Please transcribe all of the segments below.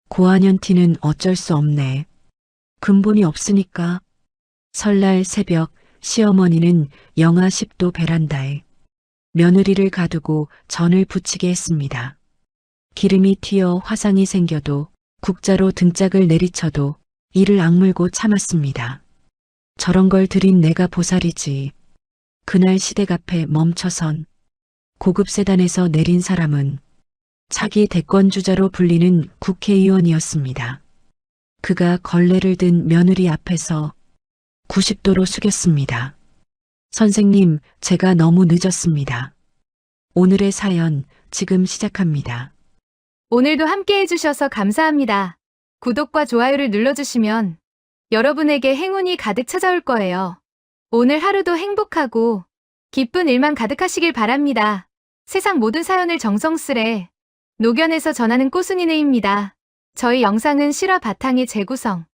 고한연 티는 어쩔 수 없네. 근본이 없으니까. 설날 새벽 시어머니는 영하 10도 베란다에 며느리를 가두고 전을 부치게 했습니다. 기름이 튀어 화상이 생겨도 국자로 등짝을 내리쳐도 이를 악물고 참았습니다. 저런 걸 들인 내가 보살이지. 그날 시댁 앞에 멈춰선 고급 세단에서 내린 사람은 차기 대권주자로 불리는 국회의원이었습니다. 그가 걸레를 든 며느리 앞에서 90도로 숙였습니다. 선생님, 제가 너무 늦었습니다. 오늘의 사연 지금 시작합니다. 오늘도 함께 해주셔서 감사합니다. 구독과 좋아요를 눌러주시면 여러분에게 행운이 가득 찾아올 거예요. 오늘 하루도 행복하고 기쁜 일만 가득하시길 바랍니다. 세상 모든 사연을 정성스레 녹여내서 전하는 꼬순이네입니다. 저희 영상은 실화 바탕의 재구성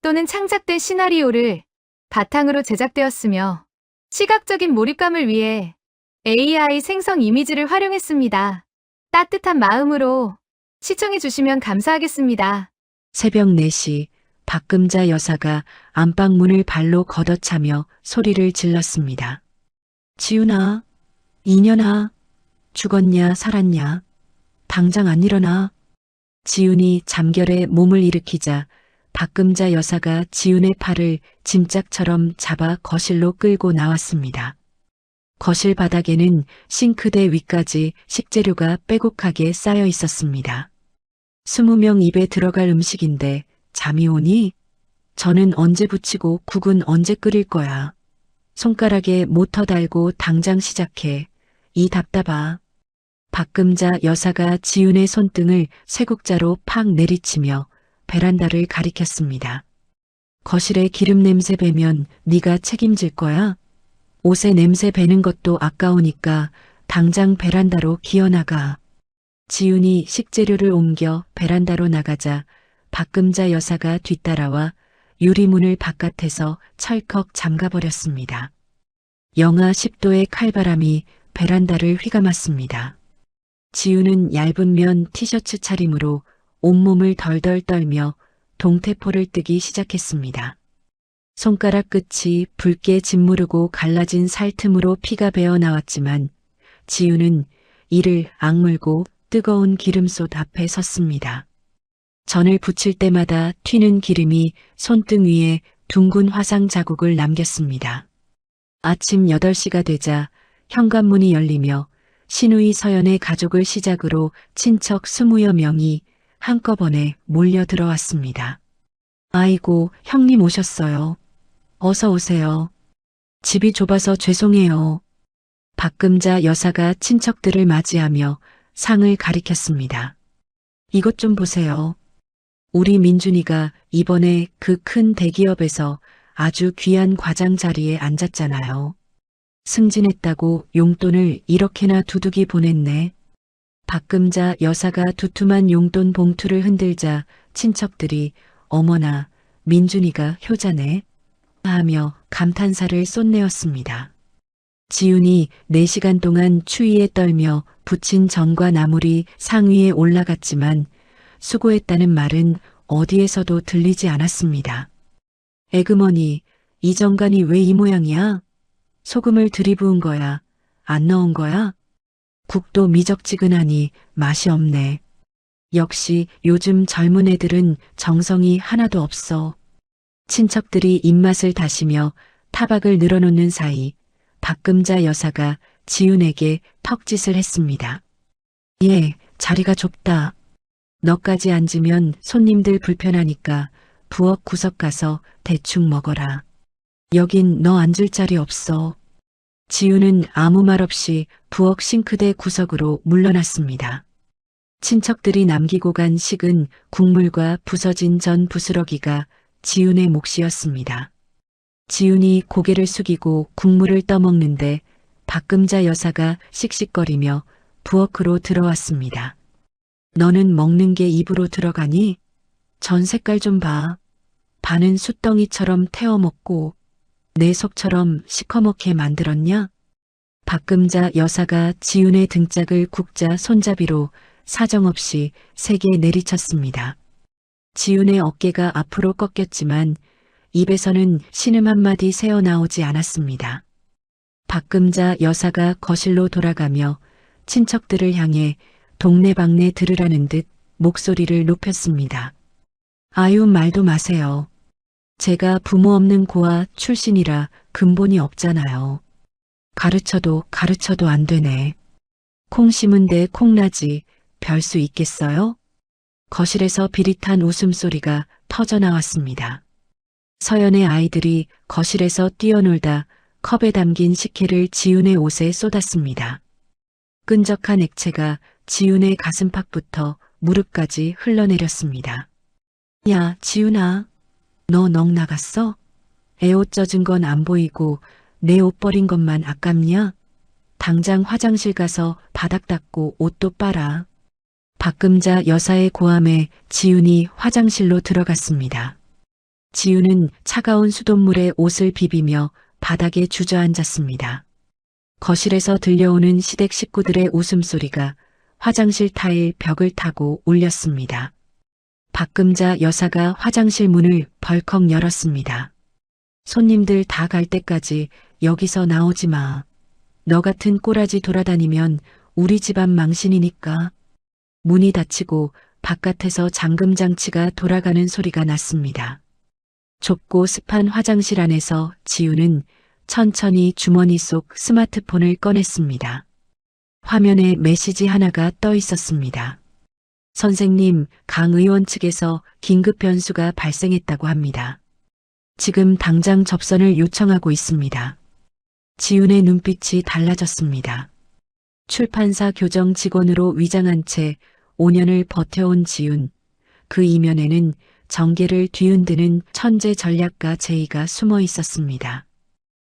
또는 창작된 시나리오를 바탕으로 제작되었으며 시각적인 몰입감을 위해 AI 생성 이미지를 활용했습니다. 따뜻한 마음으로 시청해주시면 감사하겠습니다. 새벽 4시 박금자 여사가 안방문을 발로 걷어차며 소리를 질렀습니다. 지훈아, 이년아, 죽었냐 살았냐? 당장 안 일어나. 지훈이 잠결에 몸을 일으키자 박금자 여사가 지훈의 팔을 짐짝처럼 잡아 거실로 끌고 나왔습니다. 거실 바닥에는 싱크대 위까지 식재료가 빼곡하게 쌓여 있었습니다. 20명 입에 들어갈 음식인데 잠이 오니? 저는 언제 부치고 국은 언제 끓일 거야. 손가락에 모터 달고 당장 시작해. 이 답답아. 박금자 여사가 지훈의 손등을 쇠국자로 팍 내리치며 베란다를 가리켰습니다. 거실에 기름 냄새 배면 네가 책임질 거야? 옷에 냄새 배는 것도 아까우니까 당장 베란다로 기어나가. 지훈이 식재료를 옮겨 베란다로 나가자 박금자 여사가 뒤따라와 유리문을 바깥에서 철컥 잠가버렸습니다. 영하 10도의 칼바람이 베란다를 휘감았습니다. 지훈은 얇은 면 티셔츠 차림으로 온몸을 덜덜 떨며 동태포를 뜨기 시작했습니다. 손가락 끝이 붉게 짓무르고 갈라진 살틈으로 피가 배어 나왔지만 지훈은 이를 악물고 뜨거운 기름솥 앞에 섰습니다. 전을 부칠 때마다 튀는 기름이 손등 위에 둥근 화상 자국을 남겼습니다. 아침 8시가 되자 현관문이 열리며 신우이 서연의 가족을 시작으로 친척 20여 명이 한꺼번에 몰려 들어왔습니다. 아이고, 형님 오셨어요. 어서 오세요. 집이 좁아서 죄송해요. 박금자 여사가 친척들을 맞이하며 상을 가리켰습니다. 이것 좀 보세요. 우리 민준이가 이번에 그 큰 대기업에서 아주 귀한 과장 자리에 앉았잖아요. 승진했다고 용돈을 이렇게나 두둑이 보냈네. 박금자 여사가 두툼한 용돈 봉투를 흔들자 친척들이 어머나 민준이가 효자네 하며 감탄사를 쏟내었습니다. 지훈이 4시간 동안 추위에 떨며 부친 전과 나물이 상위에 올라갔지만 수고했다는 말은 어디에서도 들리지 않았습니다. 에그머니, 이 정간이 왜 이 모양이야? 소금을 들이부은 거야? 안 넣은 거야? 국도 미적지근하니 맛이 없네. 역시 요즘 젊은 애들은 정성이 하나도 없어. 친척들이 입맛을 다시며 타박을 늘어놓는 사이 박금자 여사가 지훈에게 턱짓을 했습니다. 예, 자리가 좁다. 너까지 앉으면 손님들 불편하니까 부엌 구석 가서 대충 먹어라. 여긴 너 앉을 자리 없어. 지훈은 아무 말 없이 부엌 싱크대 구석으로 물러났습니다. 친척들이 남기고 간 식은 국물과 부서진 전 부스러기가 지훈의 몫이었습니다. 지훈이 고개를 숙이고 국물을 떠먹는데 박금자 여사가 씩씩거리며 부엌으로 들어왔습니다. 너는 먹는 게 입으로 들어가니? 전 색깔 좀 봐. 반은 숯덩이처럼 태워 먹고 내 속처럼 시커멓게 만들었냐? 박금자 여사가 지훈의 등짝을 국자 손잡이로 사정없이 세게 내리쳤습니다. 지훈의 어깨가 앞으로 꺾였지만 입에서는 신음 한마디 새어나오지 않았습니다. 박금자 여사가 거실로 돌아가며 친척들을 향해 동네방네 들으라는 듯 목소리를 높였습니다. 아유, 말도 마세요. 제가 부모 없는 고아 출신이라 근본이 없잖아요. 가르쳐도 안 되네. 콩 심은데 콩나지 별 수 있겠어요? 거실에서 비릿한 웃음소리가 터져나왔습니다. 서연의 아이들이 거실에서 뛰어놀다 컵에 담긴 식혜를 지훈의 옷에 쏟았습니다. 끈적한 액체가 지훈의 가슴팍부터 무릎까지 흘러내렸습니다. 야, 지훈아, 너 넋 나갔어? 애 옷 젖은 건 안 보이고 내 옷 버린 것만 아깝냐? 당장 화장실 가서 바닥 닦고 옷도 빨아. 박금자 여사의 고함에 지훈이 화장실로 들어갔습니다. 지훈은 차가운 수돗물에 옷을 비비며 바닥에 주저앉았습니다. 거실에서 들려오는 시댁 식구들의 웃음소리가 화장실 타일 벽을 타고 울렸습니다. 박금자 여사가 화장실 문을 벌컥 열었습니다. 손님들 다 갈 때까지 여기서 나오지 마. 너 같은 꼬라지 돌아다니면 우리 집안 망신이니까. 문이 닫히고 바깥에서 잠금장치가 돌아가는 소리가 났습니다. 좁고 습한 화장실 안에서 지훈은 천천히 주머니 속 스마트폰을 꺼냈습니다. 화면에 메시지 하나가 떠 있었습니다. 선생님, 강 의원 측에서 긴급 변수가 발생했다고 합니다. 지금 당장 접선을 요청하고 있습니다. 지훈의 눈빛이 달라졌습니다. 출판사 교정 직원으로 위장한 채 5년을 버텨온 지훈. 그 이면에는 정계를 뒤흔드는 천재 전략가 제이가 숨어 있었습니다.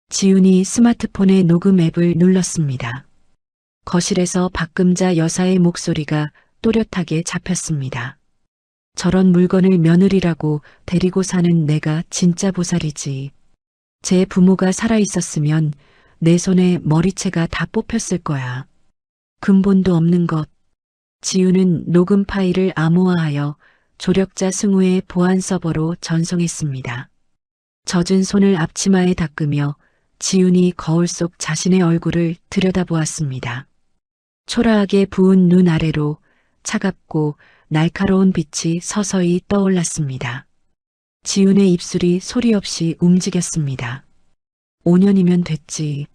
지훈이 스마트폰의 녹음 앱을 눌렀습니다. 거실에서 박금자 여사의 목소리가 또렷하게 잡혔습니다. 저런 물건을 며느리라고 데리고 사는 내가 진짜 보살이지. 제 부모가 살아있었으면 내 손에 머리채가 다 뽑혔을 거야. 근본도 없는 것. 지훈은 녹음 파일을 암호화하여 조력자 승우의 보안 서버로 전송했습니다. 젖은 손을 앞치마에 닦으며 지훈이 거울 속 자신의 얼굴을 들여다보았습니다. 초라하게 부은 눈 아래로 차갑고 날카로운 빛이 서서히 떠올랐습니다. 지훈의 입술이 소리 없이 움직였습니다. 5년이면 됐지.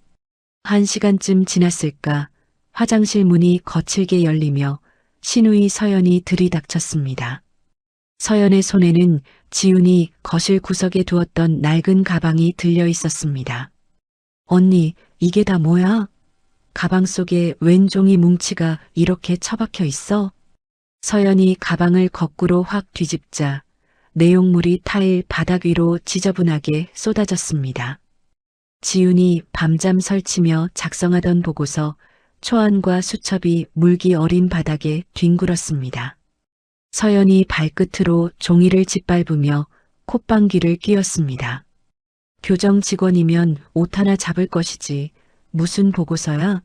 1시간쯤 지났을까 화장실 문이 거칠게 열리며 신우이 서연이 들이닥쳤습니다. 서연의 손에는 지훈이 거실 구석에 두었던 낡은 가방이 들려 있었습니다. 언니, 이게 다 뭐야? 가방 속에 웬 종이 뭉치가 이렇게 처박혀 있어? 서연이 가방을 거꾸로 확 뒤집자 내용물이 타일 바닥 위로 지저분하게 쏟아졌습니다. 지훈이 밤잠 설치며 작성하던 보고서 초안과 수첩이 물기 어린 바닥에 뒹굴었습니다. 서연이 발끝으로 종이를 짓밟으며 콧방귀를 뀌었습니다. 교정 직원이면 옷 하나 잡을 것이지 무슨 보고서야?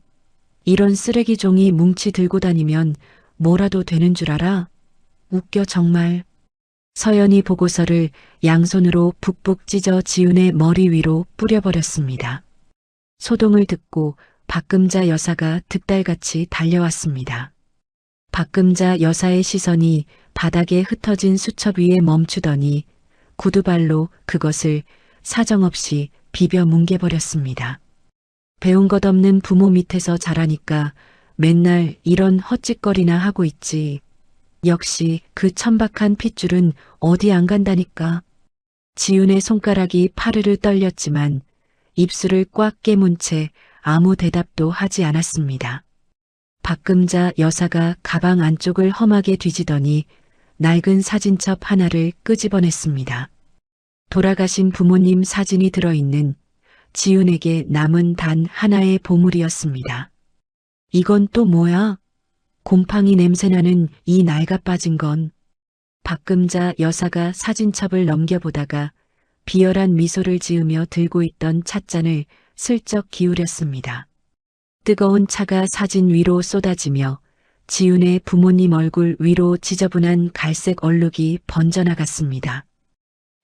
이런 쓰레기 종이 뭉치 들고 다니면 뭐라도 되는 줄 알아? 웃겨 정말. 서연이 보고서를 양손으로 북북 찢어 지훈의 머리 위로 뿌려버렸습니다. 소동을 듣고 박금자 여사가 득달같이 달려왔습니다. 박금자 여사의 시선이 바닥에 흩어진 수첩 위에 멈추더니 구두발로 그것을 사정없이 비벼 뭉개버렸습니다. 배운 것 없는 부모 밑에서 자라니까 맨날 이런 헛짓거리나 하고 있지. 역시 그 천박한 핏줄은 어디 안 간다니까. 지훈의 손가락이 파르르 떨렸지만 입술을 꽉 깨문 채 아무 대답도 하지 않았습니다. 박금자 여사가 가방 안쪽을 험하게 뒤지더니 낡은 사진첩 하나를 끄집어냈습니다. 돌아가신 부모님 사진이 들어있는 지훈에게 남은 단 하나의 보물이었습니다. 이건 또 뭐야? 곰팡이 냄새나는 이 낡아 빠진 건. 박금자 여사가 사진첩을 넘겨보다가 비열한 미소를 지으며 들고 있던 찻잔을 슬쩍 기울였습니다. 뜨거운 차가 사진 위로 쏟아지며 지윤의 부모님 얼굴 위로 지저분한 갈색 얼룩이 번져나갔습니다.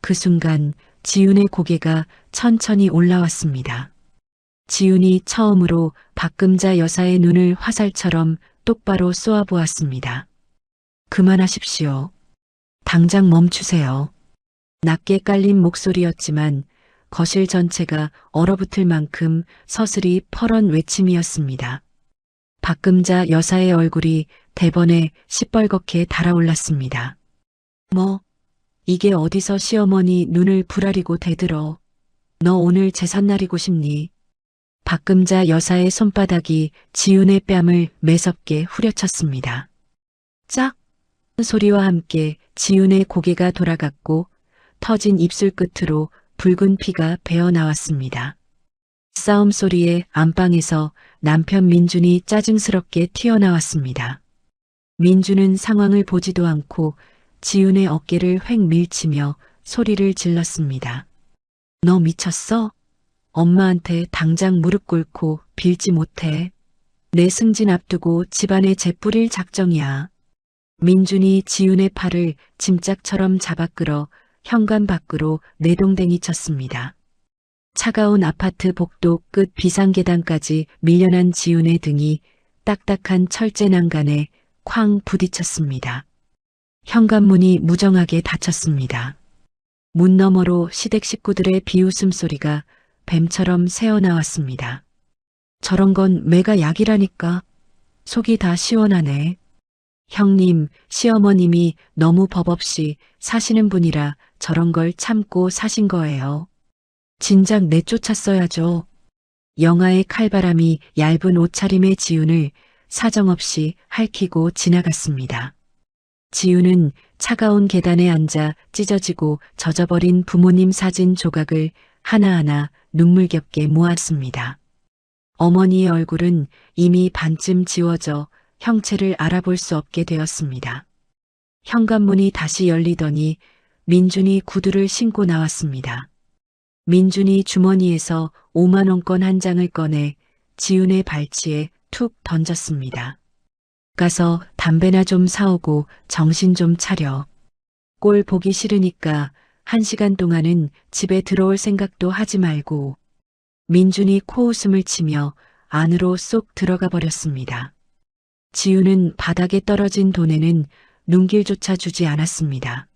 그 순간 지윤의 고개가 천천히 올라왔습니다. 지윤이 처음으로 박금자 여사의 눈을 화살처럼 똑바로 쏘아보았습니다. 그만하십시오. 당장 멈추세요. 낮게 깔린 목소리였지만 거실 전체가 얼어붙을 만큼 서슬이 펄언 외침이었습니다. 박금자 여사의 얼굴이 대번에 시뻘겋게 달아올랐습니다. 뭐, 이게 어디서 시어머니 눈을 부라리고 대들어. 너 오늘 제삿날이고 싶니? 박금자 여사의 손바닥이 지윤의 뺨을 매섭게 후려쳤습니다. 짝! 소리와 함께 지윤의 고개가 돌아갔고 터진 입술 끝으로 붉은 피가 배어나왔습니다. 싸움 소리에 안방에서 남편 민준이 짜증스럽게 튀어나왔습니다. 민준은 상황을 보지도 않고 지윤의 어깨를 획 밀치며 소리를 질렀습니다. 너 미쳤어? 엄마한테 당장 무릎 꿇고 빌지 못해. 내 승진 앞두고 집안에 재뿌릴 작정이야. 민준이 지윤의 팔을 짐짝처럼 잡아 끌어 현관 밖으로 내동댕이 쳤습니다. 차가운 아파트 복도 끝 비상계단까지 밀려난 지윤의 등이 딱딱한 철제 난간에 쾅 부딪혔습니다. 현관문이 무정하게 닫혔습니다. 문 너머로 시댁 식구들의 비웃음 소리가 뱀처럼 새어나왔습니다. 저런 건 매가 약이라니까. 속이 다 시원하네. 형님, 시어머님이 너무 법 없이 사시는 분이라 저런 걸 참고 사신 거예요. 진작 내쫓았어야죠. 영하의 칼바람이 얇은 옷차림의 지윤을 사정없이 핥히고 지나갔습니다. 지윤은 차가운 계단에 앉아 찢어지고 젖어버린 부모님 사진 조각을 하나하나 눈물겹게 모았습니다. 어머니의 얼굴은 이미 반쯤 지워져 형체를 알아볼 수 없게 되었습니다. 현관문이 다시 열리더니 민준이 구두를 신고 나왔습니다. 민준이 주머니에서 5만 원권 한 장을 꺼내 지윤의 발치에 툭 던졌습니다. 가서 담배나 좀 사오고 정신 좀 차려. 꼴 보기 싫으니까 1시간 동안은 집에 들어올 생각도 하지 말고. 민준이 코웃음을 치며 안으로 쏙 들어가 버렸습니다. 지윤은 바닥에 떨어진 돈에는 눈길조차 주지 않았습니다.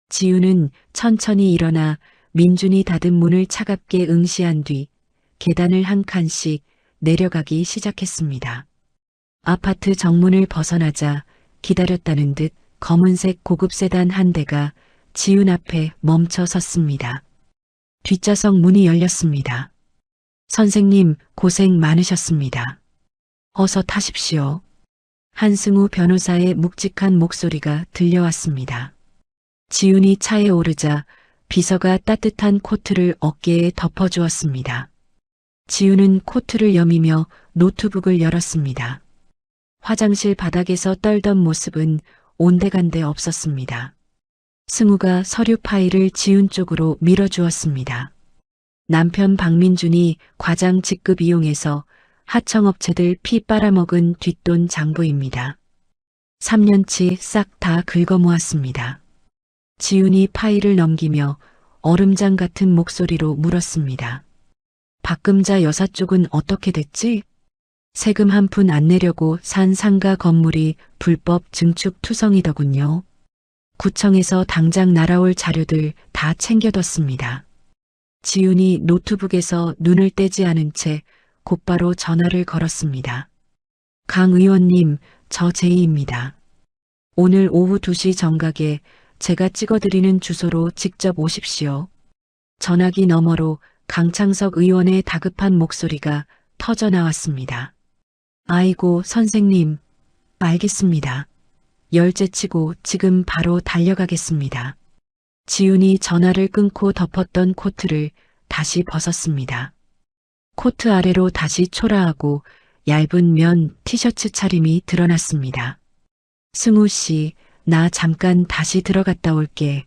지윤은 천천히 일어나 민준이 닫은 문을 차갑게 응시한 뒤 계단을 한 칸씩 내려가기 시작했습니다. 아파트 정문을 벗어나자 기다렸다는 듯 검은색 고급 세단 한 대가 지윤 앞에 멈춰 섰습니다. 뒷좌석 문이 열렸습니다. 선생님, 고생 많으셨습니다. 어서 타십시오. 한승우 변호사의 묵직한 목소리가 들려왔습니다. 지윤이 차에 오르자 비서가 따뜻한 코트를 어깨에 덮어주었습니다. 지윤은 코트를 여미며 노트북을 열었습니다. 화장실 바닥에서 떨던 모습은 온데간데 없었습니다. 승우가 서류 파일을 지윤 쪽으로 밀어주었습니다. 남편 박민준이 과장 직급 이용해서 하청업체들 피 빨아먹은 뒷돈 장부입니다. 3년치 싹 다 긁어모았습니다. 지윤이 파일을 넘기며 얼음장 같은 목소리로 물었습니다. 박금자 여사 쪽은 어떻게 됐지? 세금 한 푼 안 내려고 산 상가 건물이 불법 증축 투성이더군요. 구청에서 당장 날아올 자료들 다 챙겨뒀습니다. 지윤이 노트북에서 눈을 떼지 않은 채 곧바로 전화를 걸었습니다. 강 의원님, 저 제이입니다. 오늘 오후 2시 정각에 제가 찍어드리는 주소로 직접 오십시오. 전화기 너머로 강창석 의원의 다급한 목소리가 터져나왔습니다. 아이고, 선생님. 알겠습니다. 열째치고 지금 바로 달려가겠습니다. 지윤이 전화를 끊고 덮었던 코트를 다시 벗었습니다. 코트 아래로 다시 초라하고 얇은 면 티셔츠 차림이 드러났습니다. 승우 씨, 나 잠깐 다시 들어갔다 올게.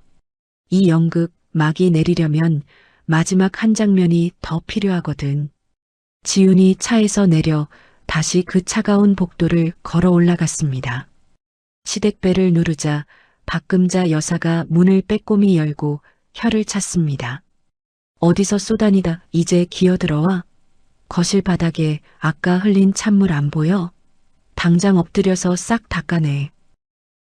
이 연극 막이 내리려면 마지막 한 장면이 더 필요하거든. 지윤이 차에서 내려 다시 그 차가운 복도를 걸어 올라갔습니다. 시댁배를 누르자 박금자 여사가 문을 빼꼼히 열고 혀를 찼습니다. 어디서 쏘다니다 이제 기어들어와? 거실 바닥에 아까 흘린 찬물 안 보여? 당장 엎드려서 싹 닦아내.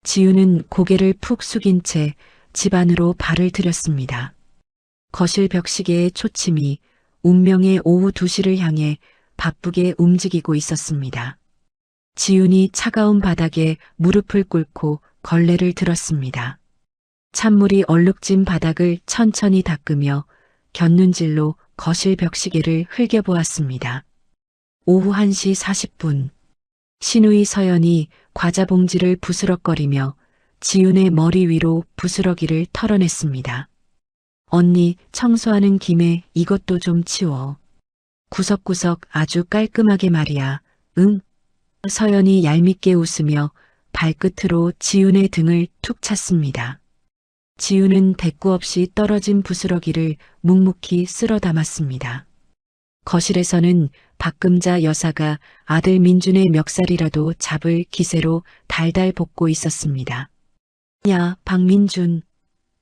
지우는 고개를 푹 숙인 채 집 안으로 발을 들였습니다. 거실 벽시계의 초침이 운명의 오후 2시를 향해 바쁘게 움직이고 있었습니다. 지훈이 차가운 바닥에 무릎을 꿇고 걸레를 들었습니다. 찬물이 얼룩진 바닥을 천천히 닦으며 곁눈질로 거실 벽시계를 흘겨보았습니다. 오후 1시 40분. 신우이 서연이 과자 봉지를 부스럭거리며 지훈의 머리 위로 부스러기를 털어냈습니다. 언니, 청소하는 김에 이것도 좀 치워. 구석구석 아주 깔끔하게 말이야. 응? 서연이 얄밉게 웃으며 발끝으로 지훈의 등을 툭 찼습니다. 지훈은 대꾸 없이 떨어진 부스러기를 묵묵히 쓸어 담았습니다. 거실에서는 박금자 여사가 아들 민준의 멱살이라도 잡을 기세로 달달 볶고 있었습니다. 야, 박민준.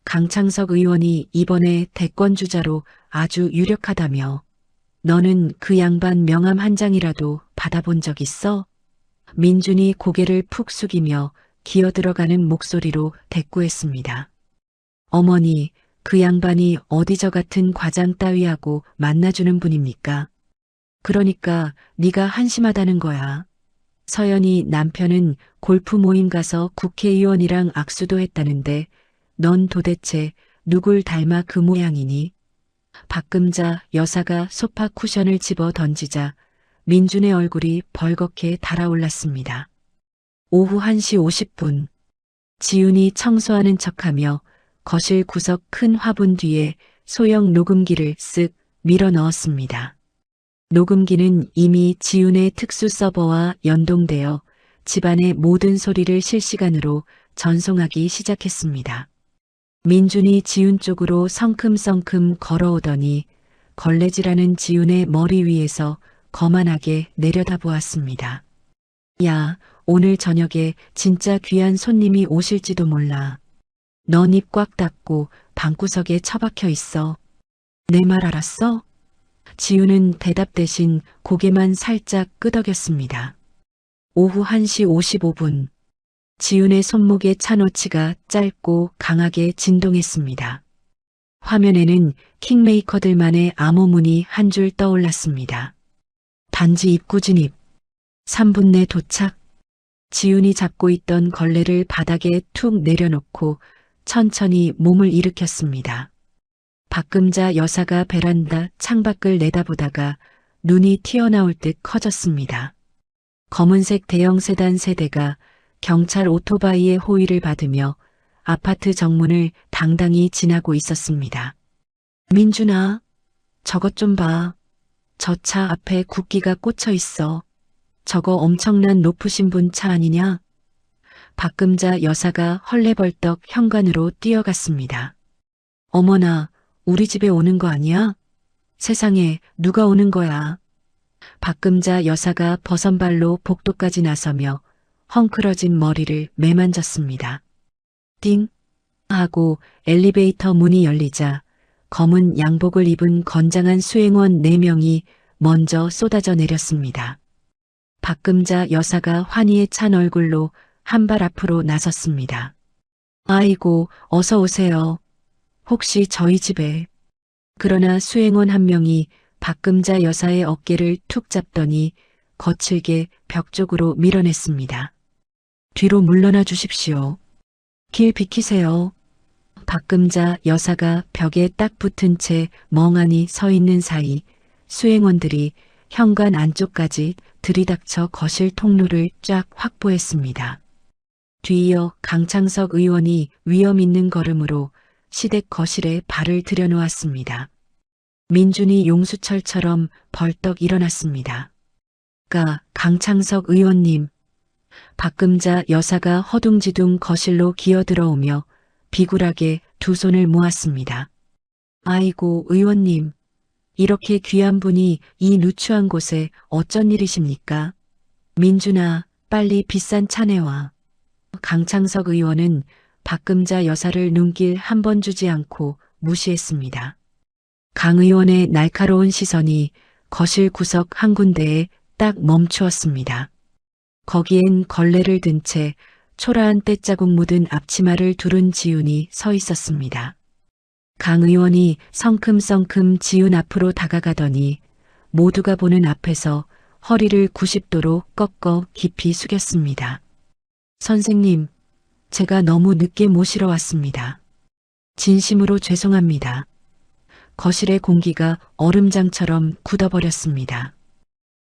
강창석 의원이 이번에 대권 주자로 아주 유력하다며. 너는 그 양반 명함 한 장이라도 받아본 적 있어? 민준이 고개를 푹 숙이며 기어들어가는 목소리로 대꾸했습니다. 어머니, 그 양반이 어디 저 같은 과장 따위하고 만나주는 분입니까? 그러니까 네가 한심하다는 거야. 서연이 남편은 골프 모임 가서 국회의원이랑 악수도 했다는데 넌 도대체 누굴 닮아 그 모양이니? 박금자 여사가 소파 쿠션을 집어 던지자 민준의 얼굴이 벌겋게 달아올랐습니다. 오후 1시 50분. 지훈이 청소하는 척하며 거실 구석 큰 화분 뒤에 소형 녹음기를 쓱 밀어 넣었습니다. 녹음기는 이미 지훈의 특수 서버와 연동되어 집안의 모든 소리를 실시간으로 전송하기 시작했습니다. 민준이 지훈 쪽으로 성큼성큼 걸어오더니 걸레질하는 지훈의 머리 위에서 거만하게 내려다보았습니다. 야, 오늘 저녁에 진짜 귀한 손님이 오실지도 몰라. 넌 입 꽉 닫고 방구석에 처박혀 있어. 내 말 알았어? 지훈은 대답 대신 고개만 살짝 끄덕였습니다. 오후 1시 55분. 지훈의 손목에 찬 오치가 짧고 강하게 진동했습니다. 화면에는 킹메이커들만의 암호문이 한 줄 떠올랐습니다. 단지 입구 진입. 3분 내 도착. 지훈이 잡고 있던 걸레를 바닥에 툭 내려놓고 천천히 몸을 일으켰습니다. 박금자 여사가 베란다 창밖을 내다보다가 눈이 튀어나올 듯 커졌습니다. 검은색 대형 세단 세대가 경찰 오토바이의 호위를 받으며 아파트 정문을 당당히 지나고 있었습니다. 민준아, 저것 좀 봐. 저 차 앞에 국기가 꽂혀 있어. 저거 엄청난 높으신 분 차 아니냐? 박금자 여사가 헐레벌떡 현관으로 뛰어갔습니다. 어머나, 우리 집에 오는 거 아니야? 세상에 누가 오는 거야? 박금자 여사가 버선발로 복도까지 나서며 헝클어진 머리를 매만졌습니다. 띵 하고 엘리베이터 문이 열리자 검은 양복을 입은 건장한 수행원 4명이 먼저 쏟아져 내렸습니다. 박금자 여사가 환희에 찬 얼굴로 한 발 앞으로 나섰습니다. 아이고, 어서 오세요. 혹시 저희 집에. 그러나 수행원 한 명이 박금자 여사의 어깨를 툭 잡더니 거칠게 벽 쪽으로 밀어냈습니다. 뒤로 물러나 주십시오. 길 비키세요. 박금자 여사가 벽에 딱 붙은 채 멍하니 서 있는 사이 수행원들이 현관 안쪽까지 들이닥쳐 거실 통로를 쫙 확보했습니다. 뒤이어 강창석 의원이 위험 있는 걸음으로 시댁 거실에 발을 들여놓았습니다. 민준이 용수철처럼 벌떡 일어났습니다. 강창석 의원님. 박금자 여사가 허둥지둥 거실로 기어들어오며 비굴하게 두 손을 모았습니다. 아이고, 의원님. 이렇게 귀한 분이 이 누추한 곳에 어쩐 일이십니까? 민준아, 빨리 비싼 차 내와. 강창석 의원은 박금자 여사를 눈길 한 번 주지 않고 무시했습니다. 강 의원의 날카로운 시선이 거실 구석 한 군데에 딱 멈추었습니다. 거기엔 걸레를 든 채 초라한 때자국 묻은 앞치마를 두른 지훈이 서 있었습니다. 강 의원이 성큼성큼 지훈 앞으로 다가가더니 모두가 보는 앞에서 허리를 90도로 꺾어 깊이 숙였습니다. 선생님, 제가 너무 늦게 모시러 왔습니다. 진심으로 죄송합니다. 거실의 공기가 얼음장처럼 굳어버렸습니다.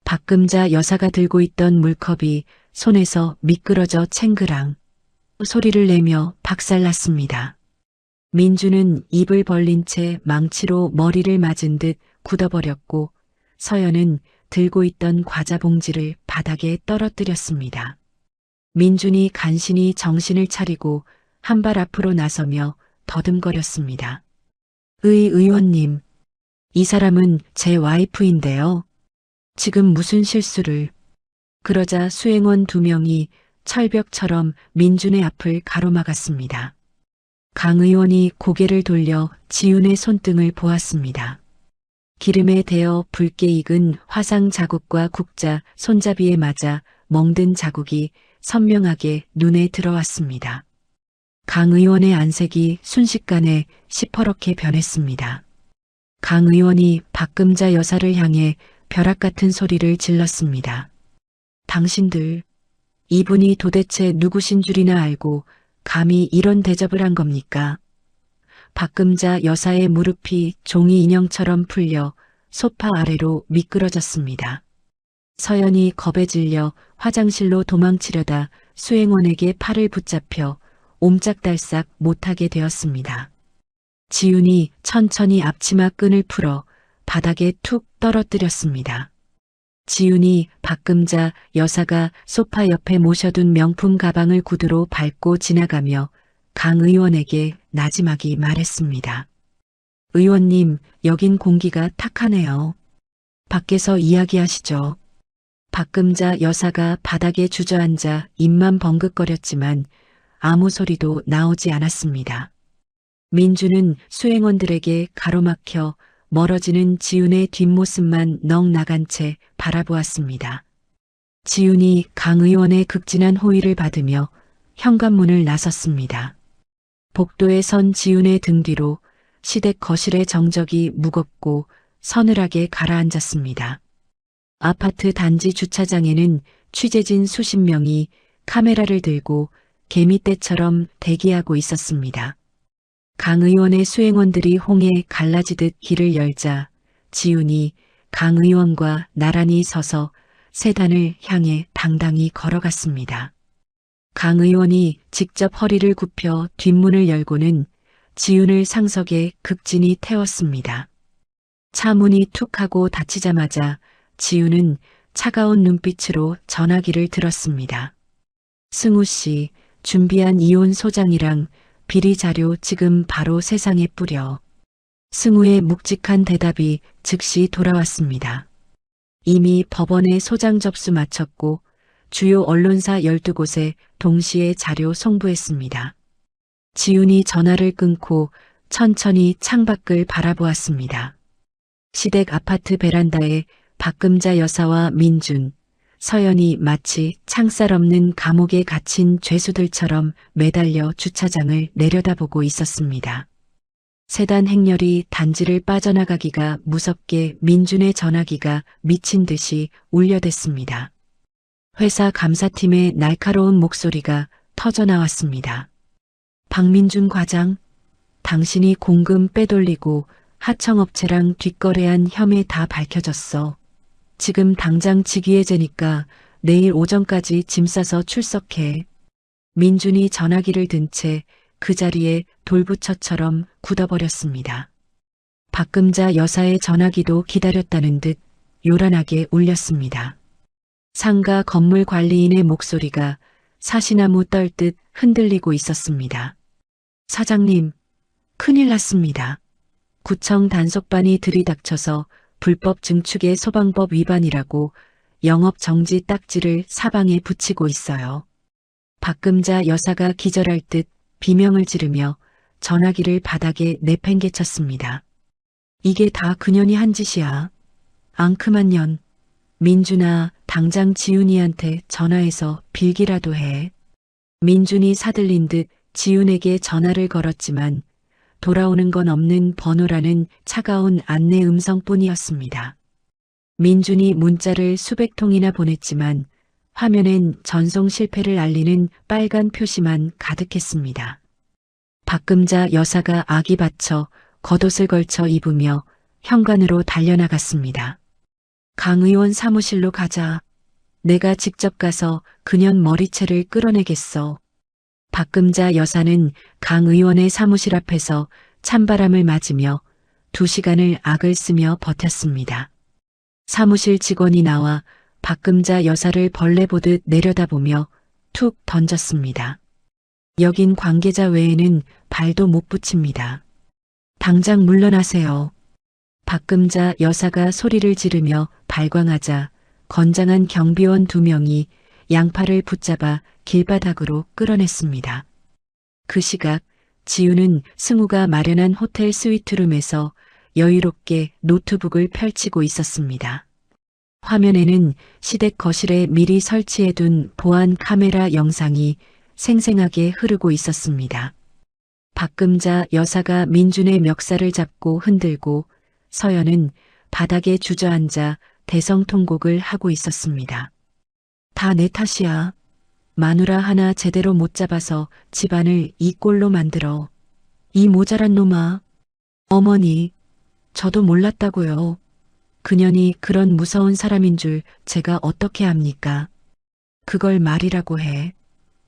박금자 여사가 들고 있던 물컵이 손에서 미끄러져 챙그랑 소리를 내며 박살났습니다. 민주는 입을 벌린 채 망치로 머리를 맞은 듯 굳어버렸고 서연은 들고 있던 과자 봉지를 바닥에 떨어뜨렸습니다. 민준이 간신히 정신을 차리고 한 발 앞으로 나서며 더듬거렸습니다. 의원님, 이 사람은 제 와이프인데요. 지금 무슨 실수를. 그러자 수행원 2명이 철벽처럼 민준의 앞을 가로막았습니다. 강 의원이 고개를 돌려 지훈의 손등을 보았습니다. 기름에 데어 붉게 익은 화상 자국과 국자, 손잡이에 맞아 멍든 자국이 선명하게 눈에 들어왔습니다. 강 의원의 안색이 순식간에 시퍼렇게 변했습니다. 강 의원이 박금자 여사를 향해 벼락 같은 소리를 질렀습니다. 당신들, 이분이 도대체 누구신 줄이나 알고 감히 이런 대접을 한 겁니까? 박금자 여사의 무릎이 종이 인형처럼 풀려 소파 아래로 미끄러졌습니다. 서연이 겁에 질려 화장실로 도망치려다 수행원에게 팔을 붙잡혀 옴짝달싹 못하게 되었습니다. 지훈이 천천히 앞치마 끈을 풀어 바닥에 툭 떨어뜨렸습니다. 지훈이 박금자 여사가 소파 옆에 모셔둔 명품 가방을 구두로 밟고 지나가며 강 의원에게 나지막이 말했습니다. 의원님, 여긴 공기가 탁하네요. 밖에서 이야기하시죠. 박금자 여사가 바닥에 주저앉아 입만 벙긋거렸지만 아무 소리도 나오지 않았습니다. 민주는 수행원들에게 가로막혀 멀어지는 지훈의 뒷모습만 넋 나간 채 바라보았습니다. 지훈이 강 의원의 극진한 호의를 받으며 현관문을 나섰습니다. 복도에 선 지훈의 등 뒤로 시댁 거실의 정적이 무겁고 서늘하게 가라앉았습니다. 아파트 단지 주차장에는 취재진 수십 명이 카메라를 들고 개미떼처럼 대기하고 있었습니다. 강 의원의 수행원들이 홍해 갈라지듯 길을 열자 지훈이 강 의원과 나란히 서서 세단을 향해 당당히 걸어갔습니다. 강 의원이 직접 허리를 굽혀 뒷문을 열고는 지훈을 상석에 극진히 태웠습니다. 차 문이 툭 하고 닫히자마자 지훈은 차가운 눈빛으로 전화기를 들었습니다. 승우 씨, 준비한 이혼 소장이랑 비리 자료 지금 바로 세상에 뿌려. 승우의 묵직한 대답이 즉시 돌아왔습니다. 이미 법원에 소장 접수 마쳤고 주요 언론사 12곳에 동시에 자료 송부했습니다. 지훈이 전화를 끊고 천천히 창밖을 바라보았습니다. 시댁 아파트 베란다에 박금자 여사와 민준, 서연이 마치 창살 없는 감옥에 갇힌 죄수들처럼 매달려 주차장을 내려다보고 있었습니다. 세단 행렬이 단지를 빠져나가기가 무섭게 민준의 전화기가 미친 듯이 울려댔습니다. 회사 감사팀의 날카로운 목소리가 터져나왔습니다. 박민준 과장, 당신이 공금 빼돌리고 하청업체랑 뒷거래한 혐의 다 밝혀졌어. 지금 당장 직위해제니까 내일 오전까지 짐 싸서 출석해. 민준이 전화기를 든 채 그 자리에 돌부처처럼 굳어버렸습니다. 박금자 여사의 전화기도 기다렸다는 듯 요란하게 울렸습니다. 상가 건물 관리인의 목소리가 사시나무 떨듯 흔들리고 있었습니다. 사장님, 큰일 났습니다. 구청 단속반이 들이닥쳐서 불법 증축의 소방법 위반이라고 영업 정지 딱지를 사방에 붙이고 있어요. 박금자 여사가 기절할 듯 비명을 지르며 전화기를 바닥에 내팽개쳤습니다. 이게 다 그년이 한 짓이야. 앙큼한 년. 민준아, 당장 지훈이한테 전화해서 빌기라도 해. 민준이 사들린 듯 지훈에게 전화를 걸었지만 돌아오는 건 없는 번호라는 차가운 안내 음성뿐이었습니다. 민준이 문자를 수백 통이나 보냈지만 화면엔 전송 실패를 알리는 빨간 표시만 가득했습니다. 박금자 여사가 악이 받쳐 겉옷을 걸쳐 입으며 현관으로 달려나갔습니다. 강 의원 사무실로 가자. 내가 직접 가서 그년 머리채를 끌어내겠어. 박금자 여사는 강 의원의 사무실 앞에서 찬바람을 맞으며 2시간을 악을 쓰며 버텼습니다. 사무실 직원이 나와 박금자 여사를 벌레 보듯 내려다보며 툭 던졌습니다. 여긴 관계자 외에는 발도 못 붙입니다. 당장 물러나세요. 박금자 여사가 소리를 지르며 발광하자 건장한 경비원 2명이 양팔을 붙잡아 길바닥으로 끌어냈습니다. 그 시각 지우는 승우가 마련한 호텔 스위트룸에서 여유롭게 노트북을 펼치고 있었습니다. 화면에는 시댁 거실에 미리 설치해둔 보안 카메라 영상이 생생하게 흐르고 있었습니다. 박금자 여사가 민준의 멱살을 잡고 흔들고 서연은 바닥에 주저앉아 대성통곡을 하고 있었습니다. 다 내 탓이야. 마누라 하나 제대로 못 잡아서 집안을 이 꼴로 만들어. 이 모자란 놈아. 어머니, 저도 몰랐다고요. 그년이 그런 무서운 사람인 줄 제가 어떻게 압니까? 그걸 말이라고 해.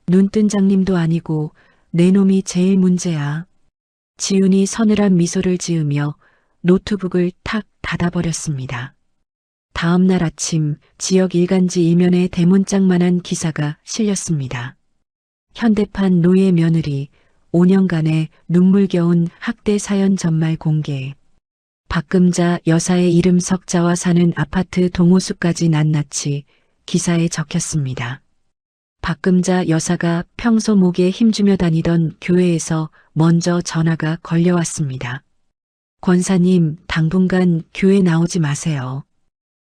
눈뜬 장님도 아니고 내 놈이 제일 문제야. 지훈이 서늘한 미소를 지으며 노트북을 탁 닫아버렸습니다. 다음 날 아침 지역 일간지 이면에 대문짝만한 기사가 실렸습니다. 현대판 노예 며느리 5년간의 눈물겨운 학대 사연 전말 공개. 박금자 여사의 이름 석자와 사는 아파트 동호수까지 낱낱이 기사에 적혔습니다. 박금자 여사가 평소 목에 힘주며 다니던 교회에서 먼저 전화가 걸려왔습니다. 권사님, 당분간 교회 나오지 마세요.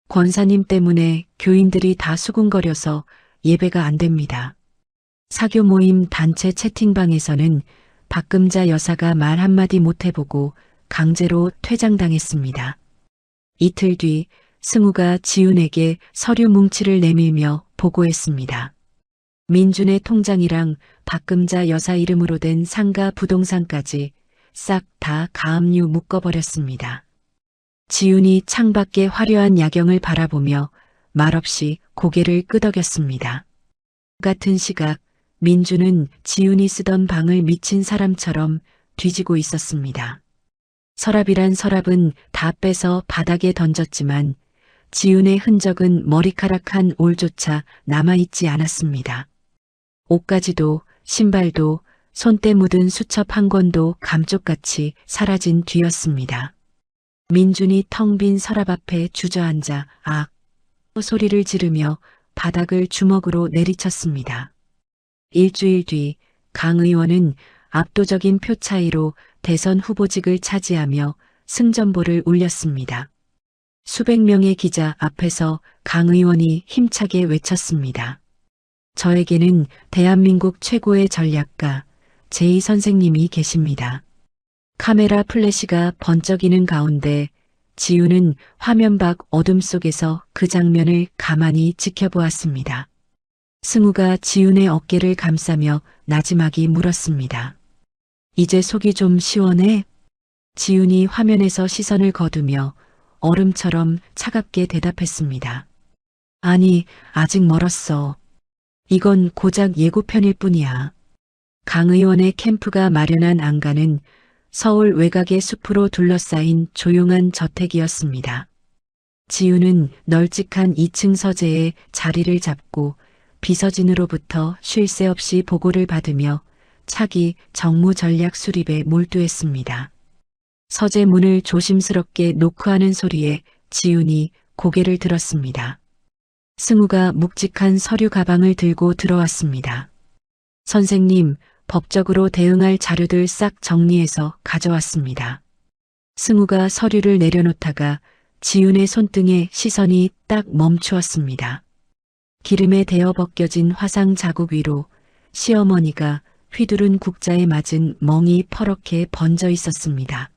권사님 때문에 교인들이 다 수군거려서 예배가 안 됩니다. 사교 모임 단체 채팅방에서는 박금자 여사가 말 한마디 못 해보고 강제로 퇴장당했습니다. 이틀 뒤 승우가 지훈에게 서류 뭉치를 내밀며 보고했습니다. 민준의 통장이랑 박금자 여사 이름으로 된 상가 부동산까지 싹 다 가압류 묶어버렸습니다. 지훈이 창밖의 화려한 야경을 바라보며 말없이 고개를 끄덕였습니다. 같은 시각 민준은 지훈이 쓰던 방을 미친 사람처럼 뒤지고 있었습니다. 서랍이란 서랍은 다 빼서 바닥에 던졌지만 지훈의 흔적은 머리카락 한 올조차 남아있지 않았습니다. 옷가지도 신발도 손때 묻은 수첩 한 권도 감쪽같이 사라진 뒤였습니다. 민준이 텅 빈 서랍 앞에 주저앉아 악 소리를 지르며 바닥을 주먹으로 내리쳤습니다. 일주일 뒤 강 의원은 압도적인 표 차이로 대선 후보직을 차지하며 승전보를 울렸습니다. 수백 명의 기자 앞에서 강 의원이 힘차게 외쳤습니다. 저에게는 대한민국 최고의 전략가 제이 선생님이 계십니다. 카메라 플래시가 번쩍이는 가운데 지훈은 화면 밖 어둠 속에서 그 장면을 가만히 지켜보았습니다. 승우가 지훈의 어깨를 감싸며 나지막이 물었습니다. 이제 속이 좀 시원해? 지훈이 화면에서 시선을 거두며 얼음처럼 차갑게 대답했습니다. 아니, 아직 멀었어. 이건 고작 예고편일 뿐이야. 강 의원의 캠프가 마련한 안가는 서울 외곽의 숲으로 둘러싸인 조용한 저택이었습니다. 지훈은 널찍한 2층 서재에 자리를 잡고 비서진으로부터 쉴 새 없이 보고를 받으며 차기 정무 전략 수립에 몰두했습니다. 서재 문을 조심스럽게 노크하는 소리에 지훈이 고개를 들었습니다. 승우가 묵직한 서류 가방을 들고 들어왔습니다. 선생님, 법적으로 대응할 자료들 싹 정리해서 가져왔습니다. 승우가 서류를 내려놓다가 지훈의 손등에 시선이 딱 멈추었습니다. 기름에 데어 벗겨진 화상 자국 위로 시어머니가 휘두른 국자에 맞은 멍이 퍼렇게 번져 있었습니다.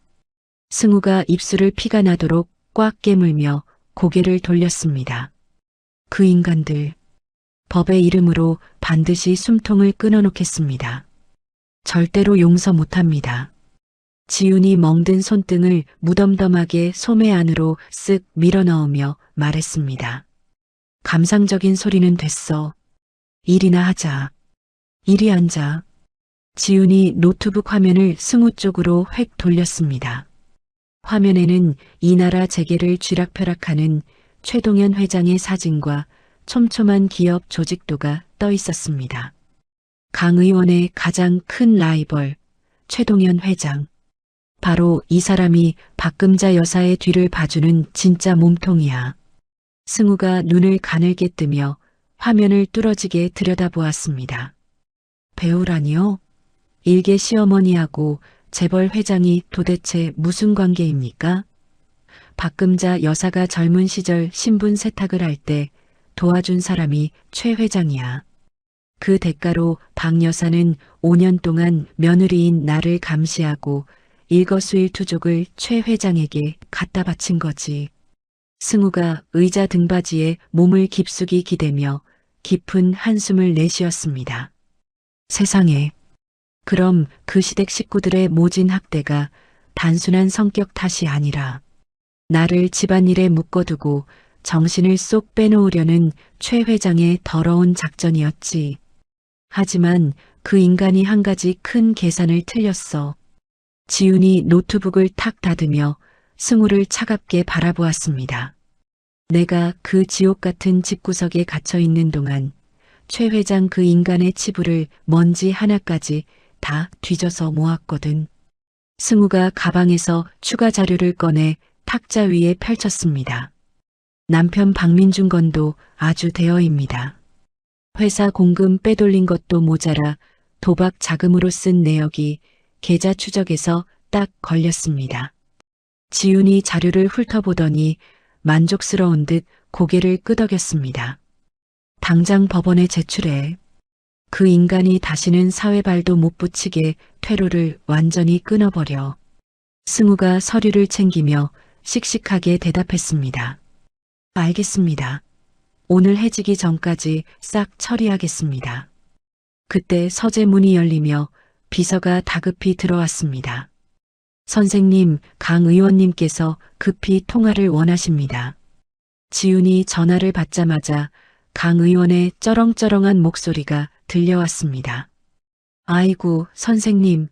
승우가 입술을 피가 나도록 꽉 깨물며 고개를 돌렸습니다. 그 인간들, 법의 이름으로 반드시 숨통을 끊어놓겠습니다. 절대로 용서 못합니다. 지훈이 멍든 손등을 무덤덤하게 소매 안으로 쓱 밀어넣으며 말했습니다. 감상적인 소리는 됐어. 일이나 하자. 이리 앉아. 지훈이 노트북 화면을 승우 쪽으로 획 돌렸습니다. 화면에는 이 나라 재계를 쥐락펴락하는 최동현 회장의 사진과 촘촘한 기업 조직도가 떠 있었습니다. 강 의원의 가장 큰 라이벌, 최동현 회장. 바로 이 사람이 박금자 여사의 뒤를 봐주는 진짜 몸통이야. 승우가 눈을 가늘게 뜨며 화면을 뚫어지게 들여다보았습니다. 배우라니요? 일개 시어머니하고 재벌 회장이 도대체 무슨 관계입니까? 박금자 여사가 젊은 시절 신분 세탁을 할 때 도와준 사람이 최 회장이야. 그 대가로 박 여사는 5년 동안 며느리인 나를 감시하고 일거수일투족을 최 회장에게 갖다 바친 거지. 승우가 의자 등받이에 몸을 깊숙이 기대며 깊은 한숨을 내쉬었습니다. 세상에. 그럼 그 시댁 식구들의 모진 학대가 단순한 성격 탓이 아니라 나를 집안일에 묶어두고 정신을 쏙 빼놓으려는 최 회장의 더러운 작전이었지. 하지만 그 인간이 한 가지 큰 계산을 틀렸어. 지훈이 노트북을 탁 닫으며 승우를 차갑게 바라보았습니다. 내가 그 지옥 같은 집구석에 갇혀 있는 동안 최 회장 그 인간의 치부를 먼지 하나까지 다 뒤져서 모았거든. 승우가 가방에서 추가 자료를 꺼내 탁자 위에 펼쳤습니다. 남편 박민준 건도 아주 대여입니다. 회사 공금 빼돌린 것도 모자라 도박 자금으로 쓴 내역이 계좌 추적에서 딱 걸렸습니다. 지훈이 자료를 훑어보더니 만족스러운 듯 고개를 끄덕였습니다. 당장 법원에 제출해. 그 인간이 다시는 사회발도 못 붙이게 퇴로를 완전히 끊어버려. 승우가 서류를 챙기며 씩씩하게 대답했습니다. 알겠습니다. 오늘 해지기 전까지 싹 처리하겠습니다. 그때 서재 문이 열리며 비서가 다급히 들어왔습니다. 선생님, 강 의원님께서 급히 통화를 원하십니다. 지훈이 전화를 받자마자 강 의원의 쩌렁쩌렁한 목소리가 들려왔습니다. 아이고, 선생님.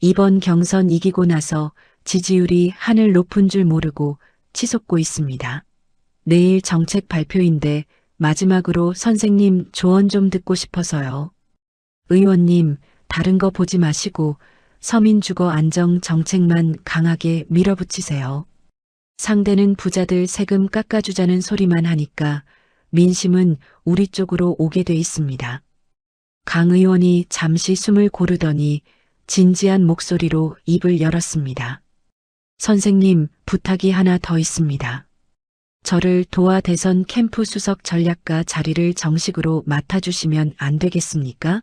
이번 경선 이기고 나서 지지율이 하늘 높은 줄 모르고 치솟고 있습니다. 내일 정책 발표인데 마지막으로 선생님 조언 좀 듣고 싶어서요. 의원님, 다른 거 보지 마시고 서민 주거 안정 정책만 강하게 밀어붙이세요. 상대는 부자들 세금 깎아주자는 소리만 하니까 민심은 우리 쪽으로 오게 돼 있습니다. 강 의원이 잠시 숨을 고르더니 진지한 목소리로 입을 열었습니다. 선생님, 부탁이 하나 더 있습니다. 저를 도와 대선 캠프 수석 전략가 자리를 정식으로 맡아주시면 안 되겠습니까?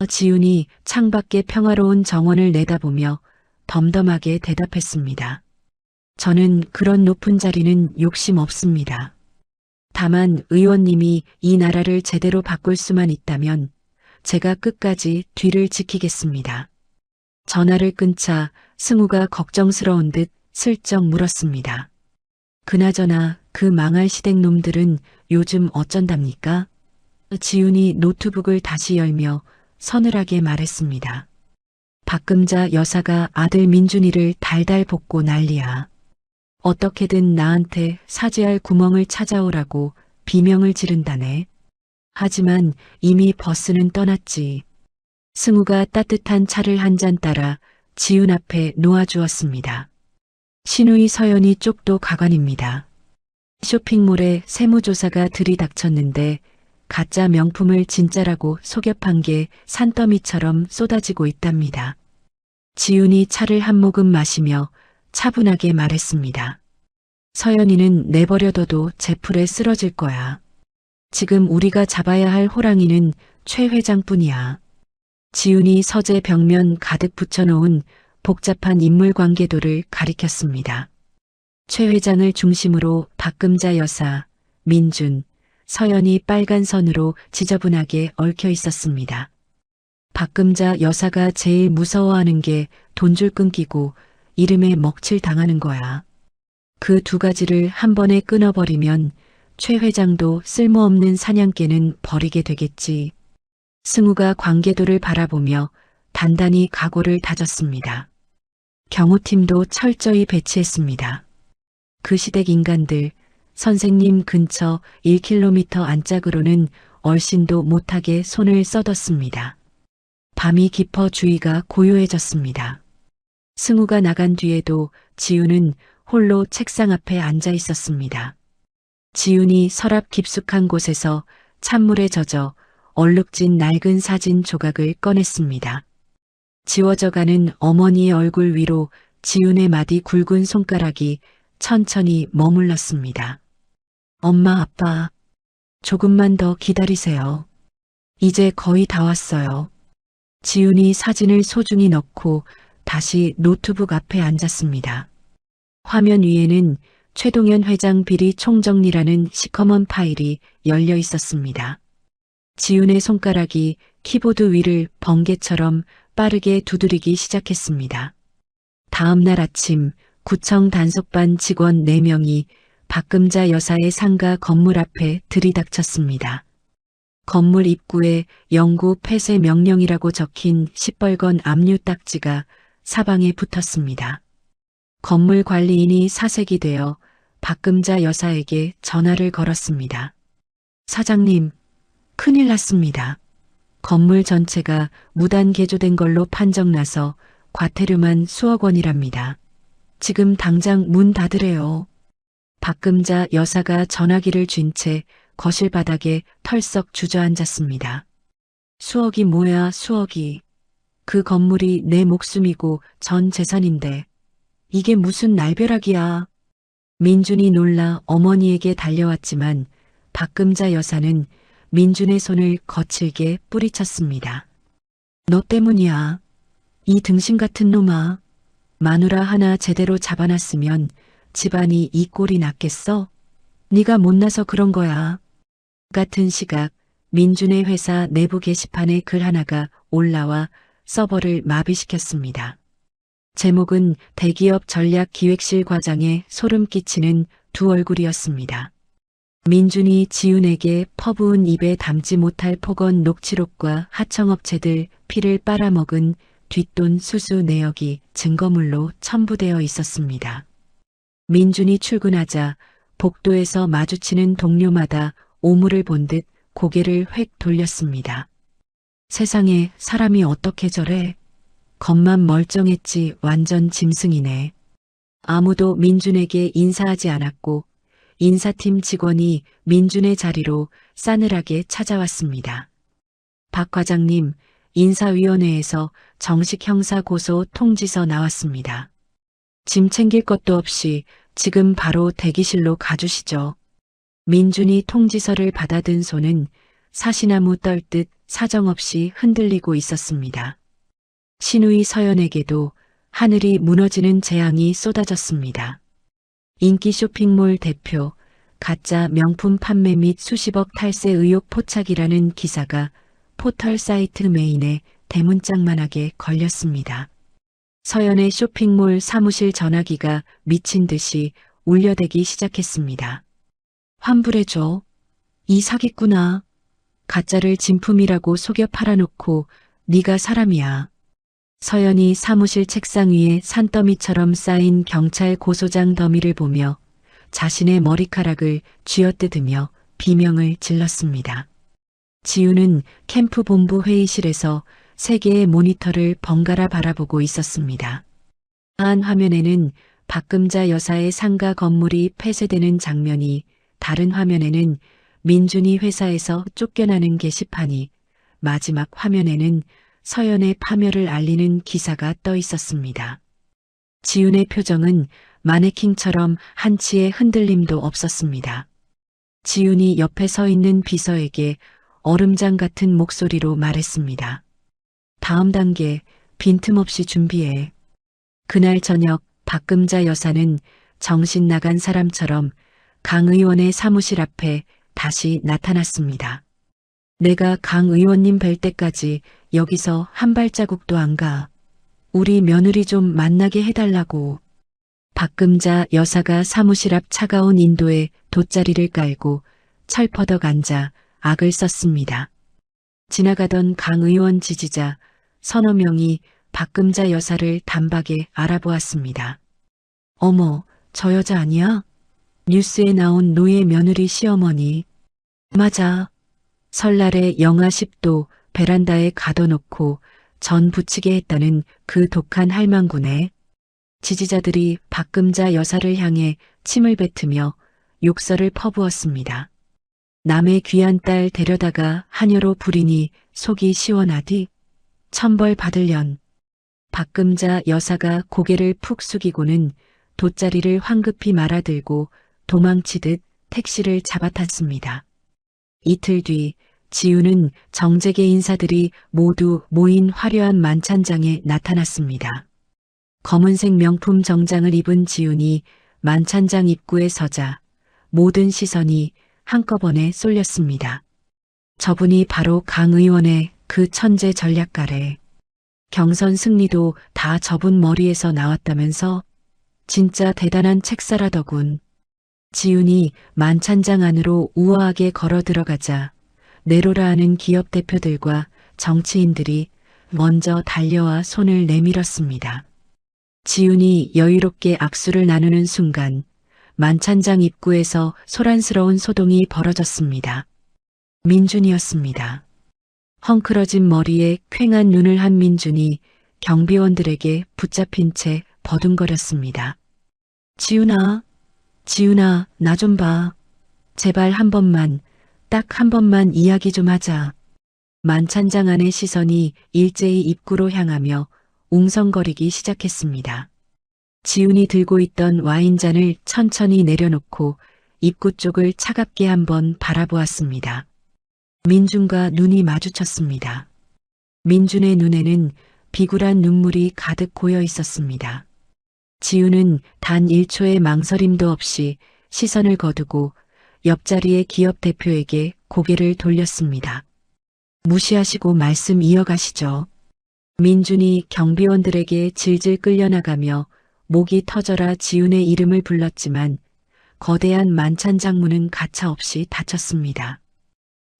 지훈이 창밖의 평화로운 정원을 내다보며 덤덤하게 대답했습니다. 저는 그런 높은 자리는 욕심 없습니다. 다만 의원님이 이 나라를 제대로 바꿀 수만 있다면 제가 끝까지 뒤를 지키겠습니다. 전화를 끊자 승우가 걱정스러운 듯 슬쩍 물었습니다. 그나저나 그 망할 시댁 놈들은 요즘 어쩐답니까? 지훈이 노트북을 다시 열며 서늘하게 말했습니다. 박금자 여사가 아들 민준이를 달달 볶고 난리야. 어떻게든 나한테 사죄할 구멍을 찾아오라고 비명을 지른다네. 하지만 이미 버스는 떠났지. 승우가 따뜻한 차를 한 잔 따라 지훈 앞에 놓아주었습니다. 신우이 서연이 쪽도 가관입니다. 쇼핑몰에 세무조사가 들이닥쳤는데 가짜 명품을 진짜라고 속여판 게 산더미처럼 쏟아지고 있답니다. 지훈이 차를 한 모금 마시며 차분하게 말했습니다. 서연이는 내버려둬도 제풀에 쓰러질 거야. 지금 우리가 잡아야 할 호랑이는 최 회장뿐이야. 지훈이 서재 벽면 가득 붙여놓은 복잡한 인물관계도를 가리켰습니다. 최 회장을 중심으로 박금자 여사, 민준, 서연이 빨간 선으로 지저분하게 얽혀 있었습니다. 박금자 여사가 제일 무서워하는 게 돈줄 끊기고 이름에 먹칠 당하는 거야. 그 두 가지를 한 번에 끊어버리면 최 회장도 쓸모없는 사냥개는 버리게 되겠지. 승우가 관계도를 바라보며 단단히 각오를 다졌습니다. 경호팀도 철저히 배치했습니다. 그 시댁 인간들, 선생님 근처 1km 안짝으로는 얼씬도 못하게 손을 써뒀습니다. 밤이 깊어 주위가 고요해졌습니다. 승우가 나간 뒤에도 지훈은 홀로 책상 앞에 앉아 있었습니다. 지훈이 서랍 깊숙한 곳에서 찬물에 젖어 얼룩진 낡은 사진 조각을 꺼냈습니다. 지워져가는 어머니의 얼굴 위로 지훈의 마디 굵은 손가락이 천천히 머물렀습니다. 엄마, 아빠, 조금만 더 기다리세요. 이제 거의 다 왔어요. 지훈이 사진을 소중히 넣고 다시 노트북 앞에 앉았습니다. 화면 위에는 최동현 회장 비리 총정리라는 시커먼 파일이 열려 있었습니다. 지훈의 손가락이 키보드 위를 번개처럼 빠르게 두드리기 시작했습니다. 다음 날 아침 구청 단속반 직원 4명이 박금자 여사의 상가 건물 앞에 들이닥쳤습니다. 건물 입구에 영구 폐쇄 명령이라고 적힌 시뻘건 압류 딱지가 사방에 붙었습니다. 건물 관리인이 사색이 되어 박금자 여사에게 전화를 걸었습니다. 사장님, 큰일 났습니다. 건물 전체가 무단 개조된 걸로 판정나서 과태료만 수억 원이랍니다. 지금 당장 문 닫으래요. 박금자 여사가 전화기를 쥔 채 거실 바닥에 털썩 주저앉았습니다. 수억이 뭐야, 수억이. 그 건물이 내 목숨이고 전 재산인데 이게 무슨 날벼락이야. 민준이 놀라 어머니에게 달려왔지만 박금자 여사는 민준의 손을 거칠게 뿌리쳤습니다. 너 때문이야. 이 등신 같은 놈아. 마누라 하나 제대로 잡아놨으면 집안이 이 꼴이 났겠어? 네가 못나서 그런 거야. 같은 시각 민준의 회사 내부 게시판에 글 하나가 올라와 서버를 마비시켰습니다. 제목은 대기업 전략기획실 과장의 소름 끼치는 두 얼굴이었습니다. 민준이 지훈에게 퍼부은 입에 담지 못할 폭언 녹취록과 하청업체들 피를 빨아먹은 뒷돈 수수 내역이 증거물로 첨부되어 있었습니다. 민준이 출근하자 복도에서 마주치는 동료마다 오물을 본 듯 고개를 획 돌렸습니다. 세상에 사람이 어떻게 저래? 겉만 멀쩡했지 완전 짐승이네. 아무도 민준에게 인사하지 않았고 인사팀 직원이 민준의 자리로 싸늘하게 찾아왔습니다. 박 과장님, 인사위원회에서 정식 형사 고소 통지서 나왔습니다. 짐 챙길 것도 없이 지금 바로 대기실로 가주시죠. 민준이 통지서를 받아든 손은 사시나무 떨듯 사정없이 흔들리고 있었습니다. 신우이 서연에게도 하늘이 무너지는 재앙이 쏟아졌습니다. 인기 쇼핑몰 대표, 가짜 명품 판매 및 수십억 탈세 의혹 포착이라는 기사가 포털 사이트 메인에 대문짝만하게 걸렸습니다. 서연의 쇼핑몰 사무실 전화기가 미친 듯이 울려대기 시작했습니다. 환불해줘. 이 사기꾼아. 가짜를 진품이라고 속여 팔아놓고 네가 사람이야. 서연이 사무실 책상 위에 산더미처럼 쌓인 경찰 고소장 더미를 보며 자신의 머리카락을 쥐어뜯으며 비명을 질렀습니다. 지우는 캠프 본부 회의실에서 3개의 모니터를 번갈아 바라보고 있었습니다. 한 화면에는 박금자 여사의 상가 건물이 폐쇄되는 장면이 다른 화면에는 민준이 회사에서 쫓겨나는 게시판이, 마지막 화면에는 서연의 파멸을 알리는 기사가 떠 있었습니다. 지훈의 표정은 마네킹처럼 한치의 흔들림도 없었습니다. 지훈이 옆에 서 있는 비서에게 얼음장 같은 목소리로 말했습니다. 다음 단계 빈틈없이 준비해. 그날 저녁 박금자 여사는 정신 나간 사람처럼 강 의원의 사무실 앞에 다시 나타났습니다. 내가 강 의원님 뵐 때까지 여기서 한 발자국도 안 가. 우리 며느리 좀 만나게 해달라고. 박금자 여사가 사무실 앞 차가운 인도에 돗자리를 깔고 철퍼덕 앉아 악을 썼습니다. 지나가던 강 의원 지지자 서너 명이 박금자 여사를 단박에 알아보았습니다. 어머, 저 여자 아니야? 뉴스에 나온 노예 며느리 시어머니. 맞아. 설날에 영하 10도 베란다에 가둬놓고 전 부치게 했다는 그 독한 할망구네. 지지자들이 박금자 여사를 향해 침을 뱉으며 욕설을 퍼부었습니다. 남의 귀한 딸 데려다가 하녀로 부리니 속이 시원하디? 천벌 받을련. 박금자 여사가 고개를 푹 숙이고는 돗자리를 황급히 말아들고 도망치듯 택시를 잡아탔습니다. 이틀 뒤 지훈은 정재계 인사들이 모두 모인 화려한 만찬장에 나타났습니다. 검은색 명품 정장을 입은 지훈이 만찬장 입구에 서자 모든 시선이 한꺼번에 쏠렸습니다. 저분이 바로 강 의원의 그 천재 전략가래. 경선 승리도 다 저분 머리에서 나왔다면서? 진짜 대단한 책사라더군. 지훈이 만찬장 안으로 우아하게 걸어 들어가자 내로라 하는 기업 대표들과 정치인들이 먼저 달려와 손을 내밀었습니다. 지훈이 여유롭게 악수를 나누는 순간 만찬장 입구에서 소란스러운 소동이 벌어졌습니다. 민준이었습니다. 헝클어진 머리에 퀭한 눈을 한 민준이 경비원들에게 붙잡힌 채 버둥거렸습니다. 지훈아, 지훈아, 나 좀 봐. 제발 한 번만, 딱 한 번만 이야기 좀 하자. 만찬장 안의 시선이 일제히 입구로 향하며 웅성거리기 시작했습니다. 지훈이 들고 있던 와인잔을 천천히 내려놓고 입구 쪽을 차갑게 한번 바라보았습니다. 민준과 눈이 마주쳤습니다. 민준의 눈에는 비굴한 눈물이 가득 고여 있었습니다. 지훈은 단 1초의 망설임도 없이 시선을 거두고 옆자리의 기업 대표에게 고개를 돌렸습니다. 무시하시고 말씀 이어가시죠. 민준이 경비원들에게 질질 끌려나가며 목이 터져라 지훈의 이름을 불렀지만 거대한 만찬장 문은 가차없이 닫혔습니다.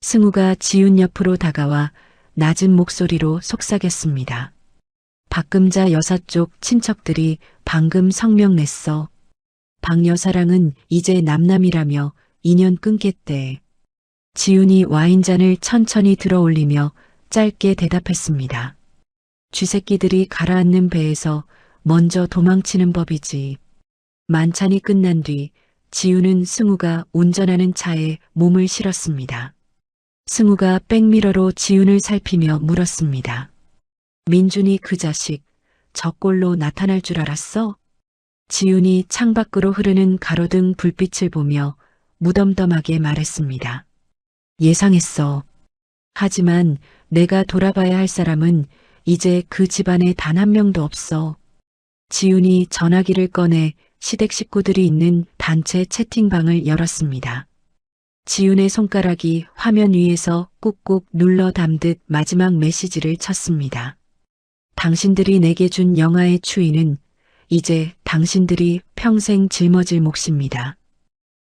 승우가 지훈 옆으로 다가와 낮은 목소리로 속삭였습니다. 박금자 여사 쪽 친척들이 방금 성명 냈어. 박 여사랑은 이제 남남이라며 인연 끊겠대. 지훈이 와인잔을 천천히 들어올리며 짧게 대답했습니다. 쥐새끼들이 가라앉는 배에서 먼저 도망치는 법이지. 만찬이 끝난 뒤 지훈은 승우가 운전하는 차에 몸을 실었습니다. 승우가 백미러로 지훈을 살피며 물었습니다. 민준이 그 자식 저 꼴로 나타날 줄 알았어? 지훈이 창밖으로 흐르는 가로등 불빛을 보며 무덤덤하게 말했습니다. 예상했어. 하지만 내가 돌아봐야 할 사람은 이제 그 집안에 단 한 명도 없어. 지훈이 전화기를 꺼내 시댁 식구들이 있는 단체 채팅방을 열었습니다. 지훈의 손가락이 화면 위에서 꾹꾹 눌러 담듯 마지막 메시지를 쳤습니다. 당신들이 내게 준 영화의 추위는 이제 당신들이 평생 짊어질 몫입니다.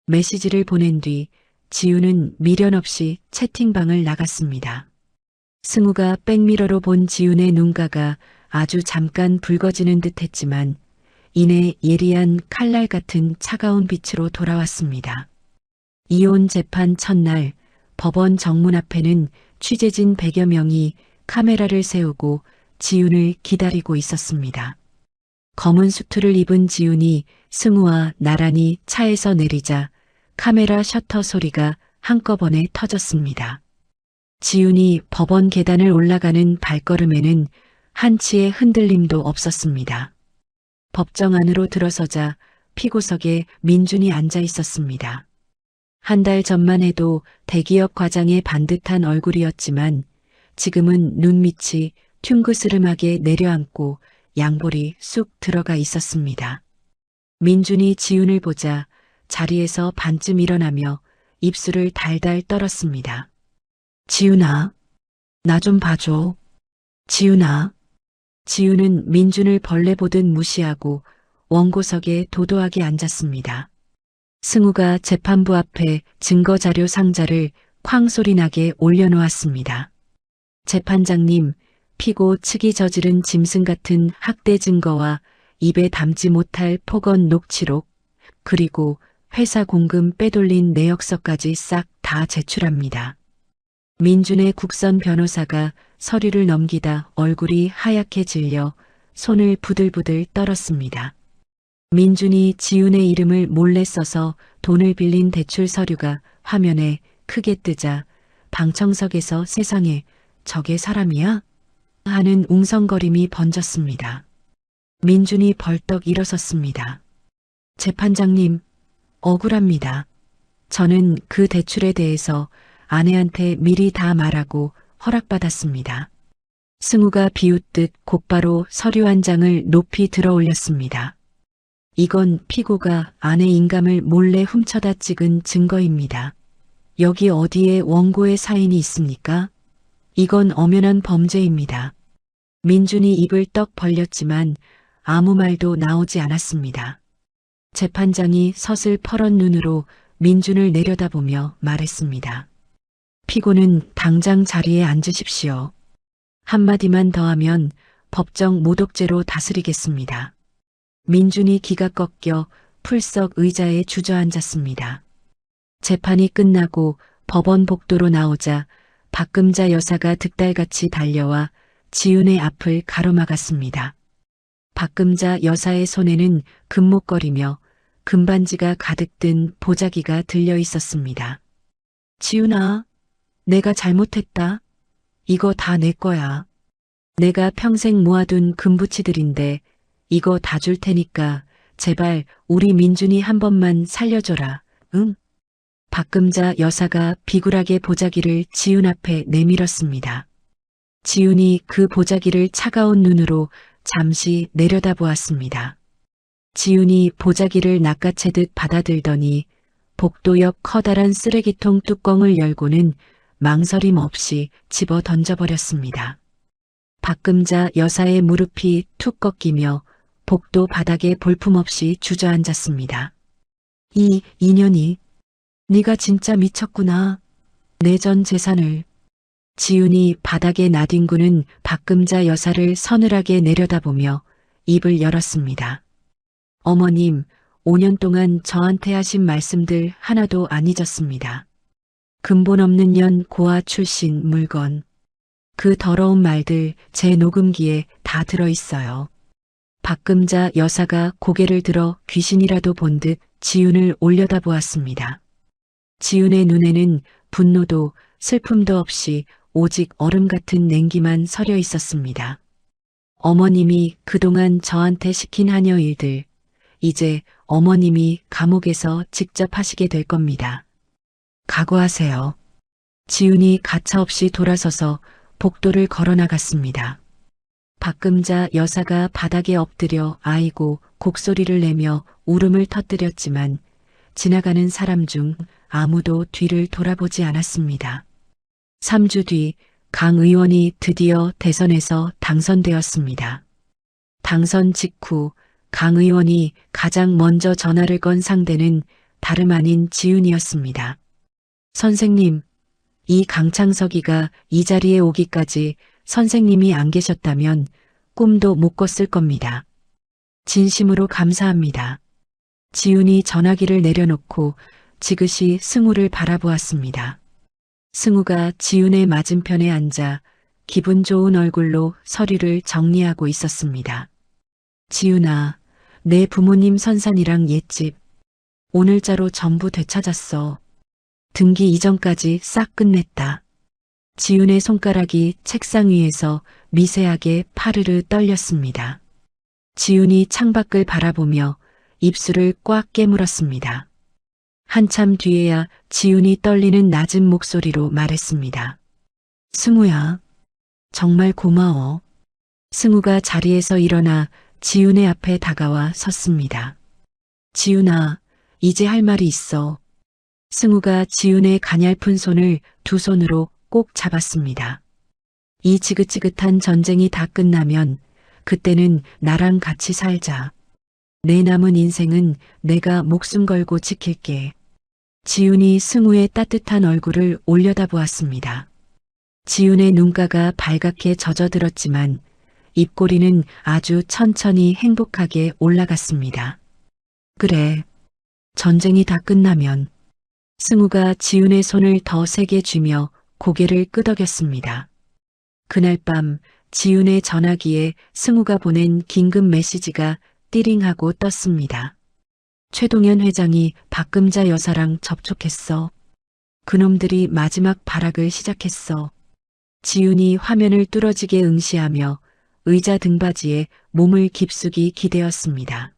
메시지를 보낸 뒤 지훈은 미련 없이 채팅방을 나갔습니다. 승우가 백미러로 본 지훈의 눈가가 아주 잠깐 붉어지는 듯 했지만 이내 예리한 칼날 같은 차가운 빛으로 돌아왔습니다. 이혼 재판 첫날 법원 정문 앞에는 취재진 100여 명이 카메라를 세우고 지훈을 기다리고 있었습니다. 검은 수트를 입은 지훈이 승우와 나란히 차에서 내리자 카메라 셔터 소리가 한꺼번에 터졌습니다. 지훈이 법원 계단을 올라가는 발걸음에는 한치의 흔들림도 없었습니다. 법정 안으로 들어서자 피고석에 민준이 앉아 있었습니다. 한 달 전만 해도 대기업 과장의 반듯한 얼굴이었지만 지금은 눈밑이 퉁그스름하게 내려앉고 양볼이 쑥 들어가 있었습니다. 민준이 지훈을 보자 자리에서 반쯤 일어나며 입술을 달달 떨었습니다. 지훈아, 나 좀 봐줘. 지훈아. 지훈은 민준을 벌레 보듯 무시하고 원고석에 도도하게 앉았습니다. 승우가 재판부 앞에 증거자료 상자를 쾅 소리 나게 올려놓았습니다. 재판장님, 피고 측이 저지른 짐승 같은 학대 증거와 입에 담지 못할 폭언 녹취록, 그리고 회사 공금 빼돌린 내역서까지 싹 다 제출합니다. 민준의 국선 변호사가 서류를 넘기다 얼굴이 하얗게 질려 손을 부들부들 떨었습니다. 민준이 지훈의 이름을 몰래 써서 돈을 빌린 대출 서류가 화면에 크게 뜨자 방청석에서 세상에 저게 사람이야? 하는 웅성거림이 번졌습니다. 민준이 벌떡 일어섰습니다. 재판장님, 억울합니다. 저는 그 대출에 대해서 아내한테 미리 다 말하고 허락받았습니다. 승우가 비웃듯 곧바로 서류 한 장을 높이 들어 올렸습니다. 이건 피고가 아내 인감을 몰래 훔쳐다 찍은 증거입니다. 여기 어디에 원고의 사인이 있습니까? 이건 엄연한 범죄입니다. 민준이 입을 떡 벌렸지만 아무 말도 나오지 않았습니다. 재판장이 서슬 퍼런 눈으로 민준을 내려다보며 말했습니다. 피고는 당장 자리에 앉으십시오. 한마디만 더하면 법정 모독죄로 다스리겠습니다. 민준이 기가 꺾여 풀썩 의자에 주저앉았습니다. 재판이 끝나고 법원 복도로 나오자 박금자 여사가 득달같이 달려와 지훈의 앞을 가로막았습니다. 박금자 여사의 손에는 금목걸이며 금반지가 가득 든 보자기가 들려 있었습니다. 지훈아, 내가 잘못했다. 이거 다 내 거야. 내가 평생 모아둔 금부치들인데 이거 다 줄 테니까 제발 우리 민준이 한 번만 살려줘라. 응? 박금자 여사가 비굴하게 보자기를 지훈 앞에 내밀었습니다. 지훈이 그 보자기를 차가운 눈으로 잠시 내려다보았습니다. 지훈이 보자기를 낚아채듯 받아들더니 복도 옆 커다란 쓰레기통 뚜껑을 열고는 망설임 없이 집어 던져버렸습니다. 박금자 여사의 무릎이 툭 꺾이며 복도 바닥에 볼품없이 주저앉았습니다. 이 인연이, 네가 진짜 미쳤구나. 내 전 재산을. 지훈이 바닥에 나뒹구는 박금자 여사를 서늘하게 내려다보며 입을 열었습니다. 어머님, 5년 동안 저한테 하신 말씀들 하나도 안 잊었습니다. 근본 없는 년 고아 출신 물건. 그 더러운 말들 제 녹음기에 다 들어있어요. 박금자 여사가 고개를 들어 귀신이라도 본 듯 지훈을 올려다보았습니다. 지훈의 눈에는 분노도 슬픔도 없이 오직 얼음 같은 냉기만 서려 있었습니다. 어머님이 그동안 저한테 시킨 하녀 일들, 이제 어머님이 감옥에서 직접 하시게 될 겁니다. 각오하세요. 지훈이 가차없이 돌아서서 복도를 걸어나갔습니다. 박금자 여사가 바닥에 엎드려 아이고 곡소리를 내며 울음을 터뜨렸지만 지나가는 사람 중 아무도 뒤를 돌아보지 않았습니다. 3주 뒤 강 의원이 드디어 대선에서 당선되었습니다. 당선 직후 강 의원이 가장 먼저 전화를 건 상대는 다름 아닌 지훈이었습니다. 선생님, 이 강창석이가 이 자리에 오기까지 선생님이 안 계셨다면 꿈도 못 꿨을 겁니다. 진심으로 감사합니다. 지훈이 전화기를 내려놓고 지그시 승우를 바라보았습니다. 승우가 지훈의 맞은편에 앉아 기분 좋은 얼굴로 서류를 정리하고 있었습니다. 지훈아, 내 부모님 선산이랑 옛집 오늘자로 전부 되찾았어. 등기 이전까지 싹 끝냈다. 지훈의 손가락이 책상 위에서 미세하게 파르르 떨렸습니다. 지훈이 창밖을 바라보며 입술을 꽉 깨물었습니다. 한참 뒤에야 지훈이 떨리는 낮은 목소리로 말했습니다. 승우야, 정말 고마워. 승우가 자리에서 일어나 지훈의 앞에 다가와 섰습니다. 지훈아, 이제 할 말이 있어. 승우가 지훈의 가냘픈 손을 두 손으로 꼭 잡았습니다. 이 지긋지긋한 전쟁이 다 끝나면 그때는 나랑 같이 살자. 내 남은 인생은 내가 목숨 걸고 지킬게. 지훈이 승우의 따뜻한 얼굴을 올려다보았습니다. 지훈의 눈가가 발갛게 젖어들었지만 입꼬리는 아주 천천히 행복하게 올라갔습니다. 그래, 전쟁이 다 끝나면. 승우가 지훈의 손을 더 세게 쥐며 고개를 끄덕였습니다. 그날 밤 지훈의 전화기에 승우가 보낸 긴급 메시지가 띠링하고 떴습니다. 최동현 회장이 박금자 여사랑 접촉했어. 그놈들이 마지막 발악을 시작했어. 지훈이 화면을 뚫어지게 응시하며 의자 등받이에 몸을 깊숙이 기대었습니다.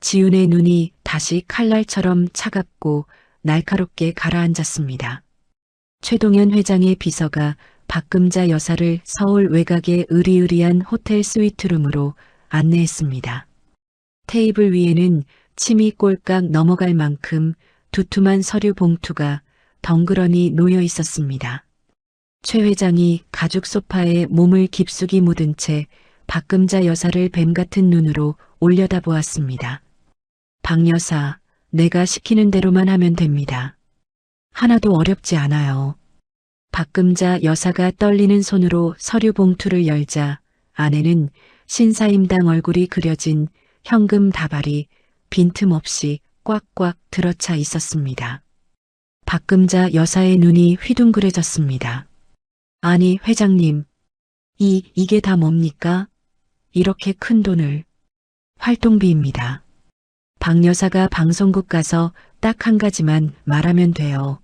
지훈의 눈이 다시 칼날처럼 차갑고 날카롭게 가라앉았습니다. 최동현 회장의 비서가 박금자 여사를 서울 외곽의 으리으리한 호텔 스위트룸으로 안내했습니다. 테이블 위에는 침이 꼴깍 넘어갈 만큼 두툼한 서류 봉투가 덩그러니 놓여 있었습니다. 최 회장이 가죽 소파에 몸을 깊숙이 묻은 채 박금자 여사를 뱀 같은 눈으로 올려다보았습니다. 박 여사, 내가 시키는 대로만 하면 됩니다. 하나도 어렵지 않아요. 박금자 여사가 떨리는 손으로 서류 봉투를 열자 안에는 신사임당 얼굴이 그려진 현금 다발이 빈틈없이 꽉꽉 들어차 있었습니다. 박금자 여사의 눈이 휘둥그레졌습니다. 아니, 회장님, 이게 다 뭡니까? 이렇게 큰 돈을. 활동비입니다. 박 여사가 방송국 가서 딱 한 가지만 말하면 돼요.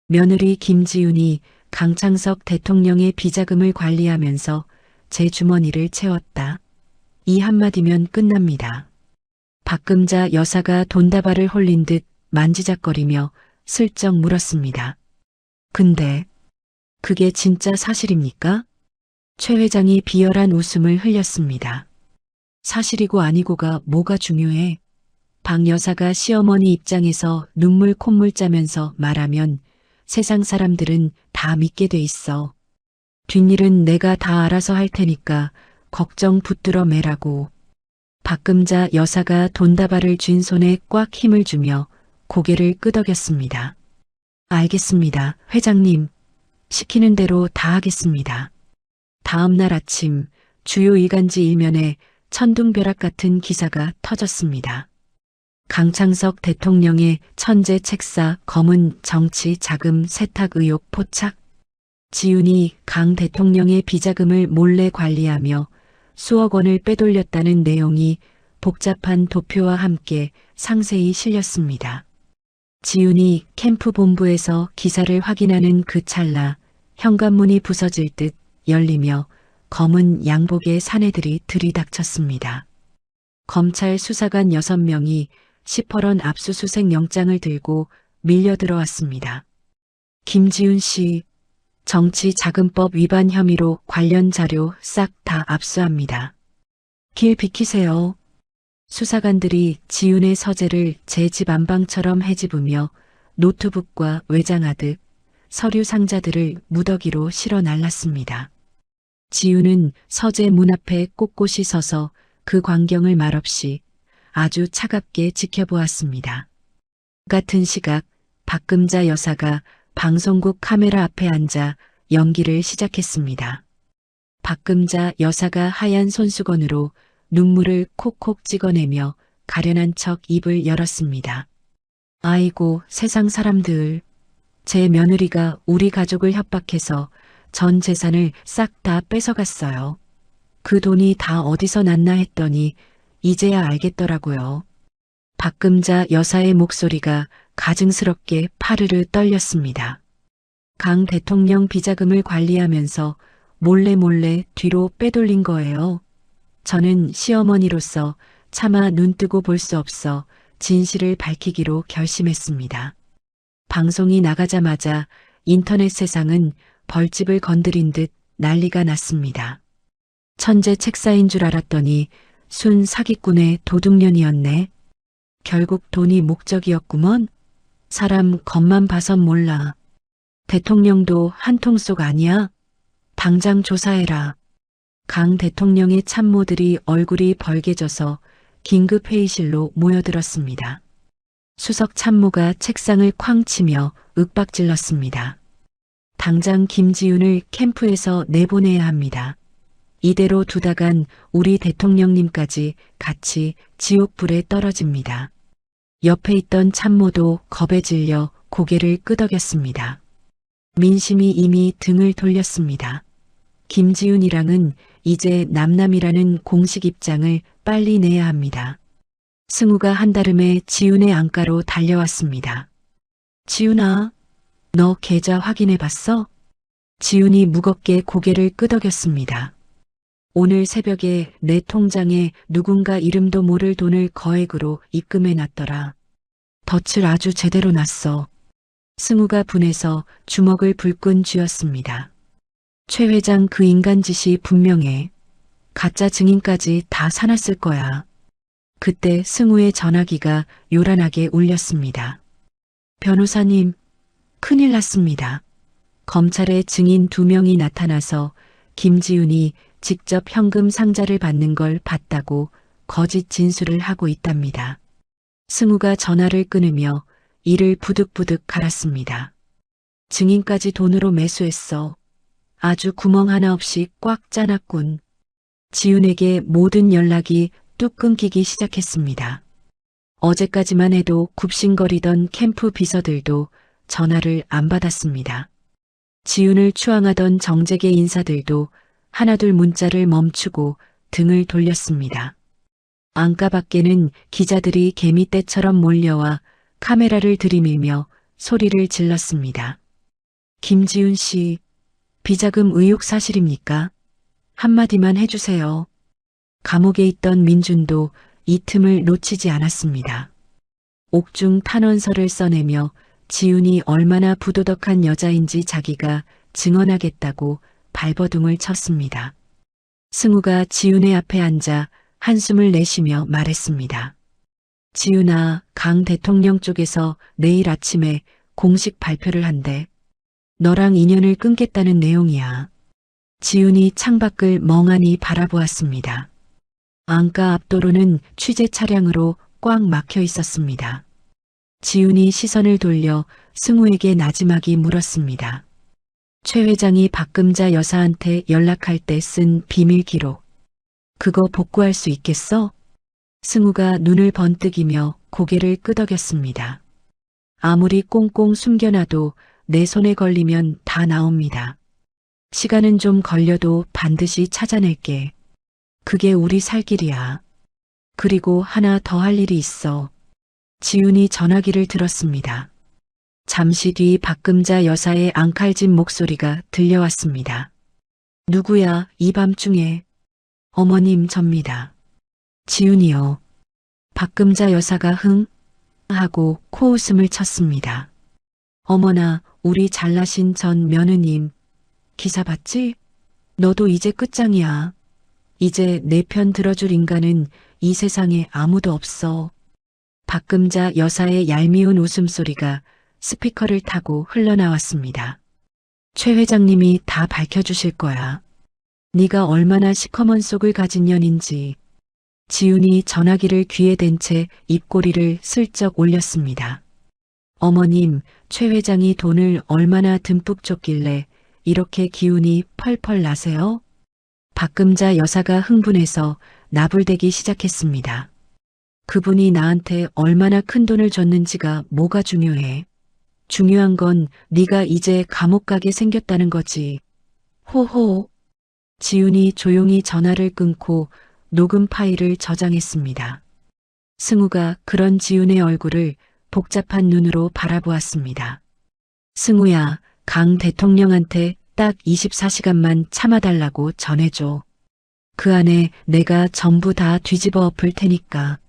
며느리 김지훈이 강창석 대통령의 비자금을 관리하면서 제 주머니를 채웠다. 이 한마디면 끝납니다. 박금자 여사가 돈다발을 홀린 듯 만지작거리며 슬쩍 물었습니다. 근데 그게 진짜 사실입니까? 최 회장이 비열한 웃음을 흘렸습니다. 사실이고 아니고가 뭐가 중요해? 박 여사가 시어머니 입장에서 눈물 콧물 짜면서 말하면 세상 사람들은 다 믿게 돼 있어. 뒷일은 내가 다 알아서 할 테니까 걱정 붙들어 매라고. 박금자 여사가 돈다발을 쥔 손에 꽉 힘을 주며 고개를 끄덕였습니다. 알겠습니다, 회장님. 시키는 대로 다 하겠습니다. 다음 날 아침 주요 일간지 일면에 천둥벼락 같은 기사가 터졌습니다. 강창석 대통령의 천재 책사 검은 정치 자금 세탁 의혹 포착. 지훈이 강 대통령의 비자금을 몰래 관리하며 수억 원을 빼돌렸다는 내용이 복잡한 도표와 함께 상세히 실렸습니다. 지훈이 캠프 본부에서 기사를 확인하는 그 찰나 현관문이 부서질 듯 열리며 검은 양복의 사내들이 들이닥쳤습니다. 검찰 수사관 6명이 시퍼런 압수수색 영장을 들고 밀려 들어왔습니다. 김지훈 씨, 정치자금법 위반 혐의로 관련 자료 싹 다 압수합니다. 길 비키세요. 수사관들이 지훈의 서재를 제 집 안방처럼 헤집으며 노트북과 외장하드, 서류 상자들을 무더기로 실어 날랐습니다. 지훈은 서재 문 앞에 꼿꼿이 서서 그 광경을 말없이 아주 차갑게 지켜보았습니다. 같은 시각 박금자 여사가 방송국 카메라 앞에 앉아 연기를 시작했습니다. 박금자 여사가 하얀 손수건으로 눈물을 콕콕 찍어내며 가련한 척 입을 열었습니다. 아이고, 세상 사람들. 제 며느리가 우리 가족을 협박해서 전 재산을 싹 다 뺏어갔어요. 그 돈이 다 어디서 났나 했더니 이제야 알겠더라고요. 박금자 여사의 목소리가 가증스럽게 파르르 떨렸습니다. 강 대통령 비자금을 관리하면서 몰래 뒤로 빼돌린 거예요. 저는 시어머니로서 차마 눈뜨고 볼 수 없어 진실을 밝히기로 결심했습니다. 방송이 나가자마자 인터넷 세상은 벌집을 건드린 듯 난리가 났습니다. 천재 책사인 줄 알았더니 순 사기꾼의 도둑년이었네. 결국 돈이 목적이었구먼. 사람 겉만 봐선 몰라. 대통령도 한통속 아니야? 당장 조사해라. 강 대통령의 참모들이 얼굴이 벌개져서 긴급 회의실로 모여들었습니다. 수석 참모가 책상을 쾅 치며 윽박질렀습니다. 당장 김지윤을 캠프에서 내보내야 합니다. 이대로 두다간 우리 대통령님까지 같이 지옥불에 떨어집니다. 옆에 있던 참모도 겁에 질려 고개를 끄덕였습니다. 민심이 이미 등을 돌렸습니다. 김지윤이랑은 이제 남남이라는 공식 입장을 빨리 내야 합니다. 승우가 한달음에 지윤의 안가로 달려왔습니다. 지윤아, 너 계좌 확인해 봤어? 지윤이 무겁게 고개를 끄덕였습니다. 오늘 새벽에 내 통장에 누군가 이름도 모를 돈을 거액으로 입금해 놨더라. 덫을 아주 제대로 놨어. 승우가 분해서 주먹을 불끈 쥐었습니다. 최 회장 그 인간 짓이 분명해. 가짜 증인까지 다 사놨을 거야. 그때 승우의 전화기가 요란하게 울렸습니다. 변호사님, 큰일 났습니다. 검찰에 증인 2명이 나타나서 김지윤이 직접 현금 상자를 받는 걸 봤다고 거짓 진술을 하고 있답니다. 승우가 전화를 끊으며 이를 부득부득 갈았습니다. 증인까지 돈으로 매수했어. 아주 구멍 하나 없이 꽉 짜놨군. 지윤에게 모든 연락이 뚝 끊기기 시작했습니다. 어제까지만 해도 굽신거리던 캠프 비서들도 전화를 안 받았습니다. 지윤을 추앙하던 정재계 인사들도 하나둘 문자를 멈추고 등을 돌렸습니다. 안가 밖에는 기자들이 개미떼처럼 몰려와 카메라를 들이밀며 소리를 질렀습니다. 김지윤 씨, 비자금 의혹 사실입니까? 한마디만 해주세요. 감옥에 있던 민준도 이 틈을 놓치지 않았습니다. 옥중 탄원서를 써내며 지윤이 얼마나 부도덕한 여자인지 자기가 증언하겠다고 발버둥을 쳤습니다. 승우가 지윤의 앞에 앉아 한숨을 내쉬며 말했습니다. 지윤아, 강 대통령 쪽에서 내일 아침에 공식 발표를 한대. 너랑 인연을 끊겠다는 내용이야. 지윤이 창밖을 멍하니 바라보았습니다. 안가 앞도로는 취재 차량으로 꽉 막혀 있었습니다. 지윤이 시선을 돌려 승우에게 나지막이 물었습니다. 최 회장이 박금자 여사한테 연락할 때 쓴 비밀 기록. 그거 복구할 수 있겠어? 승우가 눈을 번뜩이며 고개를 끄덕였습니다. 아무리 꽁꽁 숨겨놔도 내 손에 걸리면 다 나옵니다. 시간은 좀 걸려도 반드시 찾아낼게. 그게 우리 살 길이야. 그리고 하나 더 할 일이 있어. 지윤이 전화기를 들었습니다. 잠시 뒤 박금자 여사의 앙칼진 목소리가 들려왔습니다. 누구야, 이 밤중에. 어머님, 접니다. 지윤이요. 박금자 여사가 흥 하고 코웃음을 쳤습니다. 어머나, 우리 잘나신 전 며느님. 기사 봤지? 너도 이제 끝장이야. 이제 내 편 들어줄 인간은 이 세상에 아무도 없어. 박금자 여사의 얄미운 웃음소리가 스피커를 타고 흘러나왔습니다. 최 회장님이 다 밝혀주실 거야. 네가 얼마나 시커먼 속을 가진 년인지. 지윤이 전화기를 귀에 댄 채 입꼬리를 슬쩍 올렸습니다. 어머님, 최 회장이 돈을 얼마나 듬뿍 줬길래 이렇게 기운이 펄펄 나세요? 박금자 여사가 흥분해서 나불대기 시작했습니다. 그분이 나한테 얼마나 큰 돈을 줬는지가 뭐가 중요해. 중요한 건 네가 이제 감옥 가게 생겼다는 거지. 호호. 지윤이 조용히 전화를 끊고 녹음 파일을 저장했습니다. 승우가 그런 지훈의 얼굴을 복잡한 눈으로 바라보았습니다. 승우야, 강 대통령한테 딱 24시간만 참아달라고 전해줘. 그 안에 내가 전부 다 뒤집어 엎을 테니까.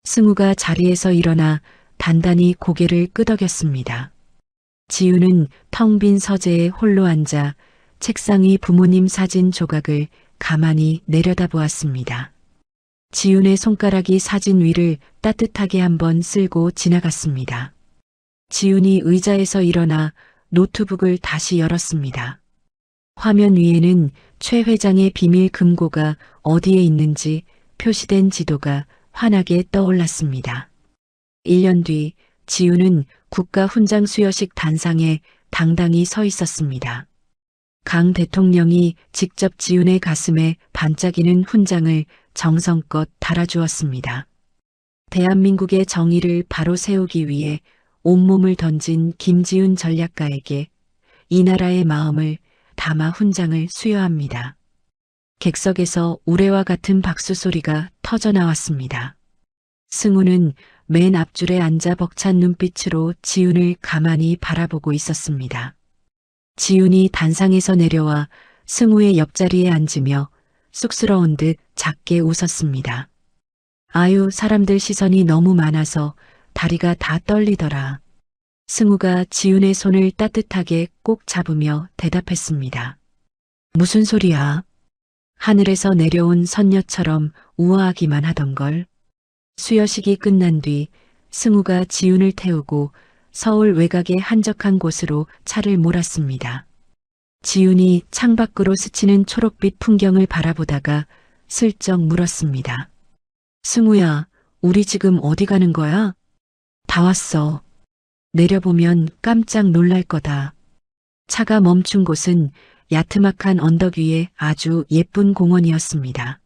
승우가 자리에서 일어나 단단히 고개를 끄덕였습니다. 지우는 텅 빈 서재에 홀로 앉아 책상 위 부모님 사진 조각을 가만히 내려다보았습니다. 지훈의 손가락이 사진 위를 따뜻하게 한번 쓸고 지나갔습니다. 지훈이 의자에서 일어나 노트북을 다시 열었습니다. 화면 위에는 최 회장의 비밀 금고가 어디에 있는지 표시된 지도가 환하게 떠올랐습니다. 1년 뒤 지훈은 국가 훈장 수여식 단상에 당당히 서 있었습니다. 강 대통령이 직접 지훈의 가슴에 반짝이는 훈장을 정성껏 달아주었습니다. 대한민국의 정의를 바로 세우기 위해 온몸을 던진 김지훈 전략가에게 이 나라의 마음을 담아 훈장을 수여합니다. 객석에서 우레와 같은 박수 소리가 터져 나왔습니다. 승우는 맨 앞줄에 앉아 벅찬 눈빛으로 지훈을 가만히 바라보고 있었습니다. 지훈이 단상에서 내려와 승우의 옆자리에 앉으며 쑥스러운 듯 작게 웃었습니다. 아유, 사람들 시선이 너무 많아서 다리가 다 떨리더라. 승우가 지훈의 손을 따뜻하게 꼭 잡으며 대답했습니다. 무슨 소리야? 하늘에서 내려온 선녀처럼 우아하기만 하던걸. 수여식이 끝난 뒤 승우가 지훈을 태우고 서울 외곽의 한적한 곳으로 차를 몰았습니다. 지훈이 창밖으로 스치는 초록빛 풍경을 바라보다가 슬쩍 물었습니다. 승우야, 우리 지금 어디 가는 거야? 다 왔어. 내려보면 깜짝 놀랄 거다. 차가 멈춘 곳은 야트막한 언덕 위에 아주 예쁜 공원이었습니다.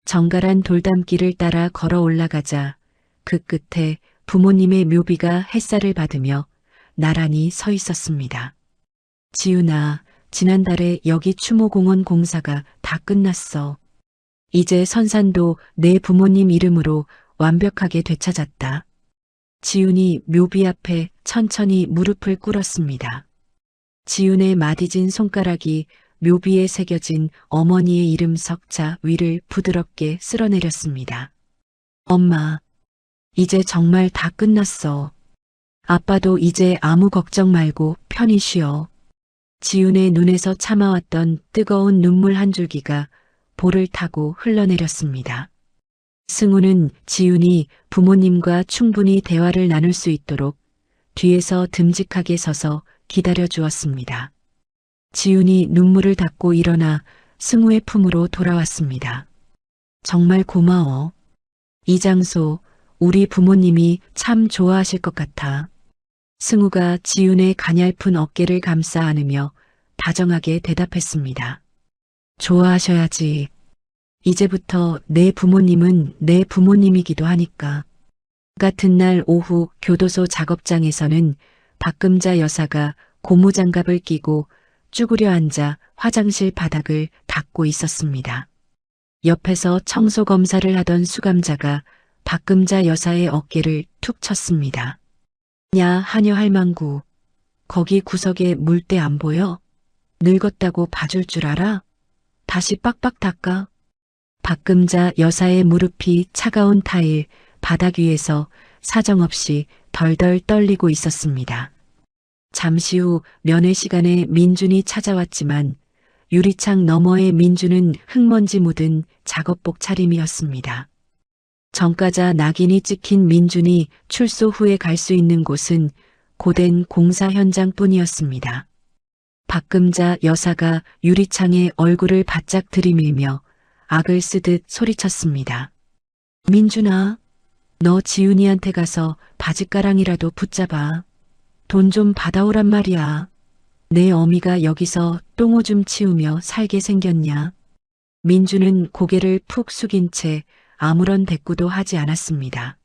정갈한 돌담길을 따라 걸어 올라가자 그 끝에 부모님의 묘비가 햇살을 받으며 나란히 서 있었습니다. 지훈아, 지난달에 여기 추모공원 공사가 다 끝났어. 이제 선산도 내 부모님 이름으로 완벽하게 되찾았다. 지훈이 묘비 앞에 천천히 무릎을 꿇었습니다. 지훈의 마디진 손가락이 묘비에 새겨진 어머니의 이름 석자 위를 부드럽게 쓸어내렸습니다. 엄마, 이제 정말 다 끝났어. 아빠도 이제 아무 걱정 말고 편히 쉬어. 지훈의 눈에서 참아왔던 뜨거운 눈물 한 줄기가 볼을 타고 흘러내렸습니다. 승우는 지훈이 부모님과 충분히 대화를 나눌 수 있도록 뒤에서 듬직하게 서서 기다려 주었습니다. 지훈이 눈물을 닦고 일어나 승우의 품으로 돌아왔습니다. 정말 고마워. 이 장소 우리 부모님이 참 좋아하실 것 같아. 승우가 지훈의 가냘픈 어깨를 감싸 안으며 다정하게 대답했습니다. 좋아하셔야지. 이제부터 내 부모님은 내 부모님이기도 하니까. 같은 날 오후 교도소 작업장에서는 박금자 여사가 고무장갑을 끼고 쭈그려 앉아 화장실 바닥을 닦고 있었습니다. 옆에서 청소 검사를 하던 수감자가 박금자 여사의 어깨를 툭 쳤습니다. 야, 하녀 할망구. 거기 구석에 물때 안 보여? 늙었다고 봐줄 줄 알아? 다시 빡빡 닦아. 박금자 여사의 무릎이 차가운 타일 바닥 위에서 사정없이 덜덜 떨리고 있었습니다. 잠시 후 면회 시간에 민준이 찾아왔지만 유리창 너머의 민준은 흙먼지 묻은 작업복 차림이었습니다. 정가자 낙인이 찍힌 민준이 출소 후에 갈 수 있는 곳은 고된 공사 현장뿐이었습니다. 박금자 여사가 유리창에 얼굴을 바짝 들이밀며 악을 쓰듯 소리쳤습니다. 민준아, 너 지훈이한테 가서 바짓가랑이라도 붙잡아. 돈 좀 받아오란 말이야. 내 어미가 여기서 똥오줌 치우며 살게 생겼냐. 민준은 고개를 푹 숙인 채 아무런 대꾸도 하지 않았습니다.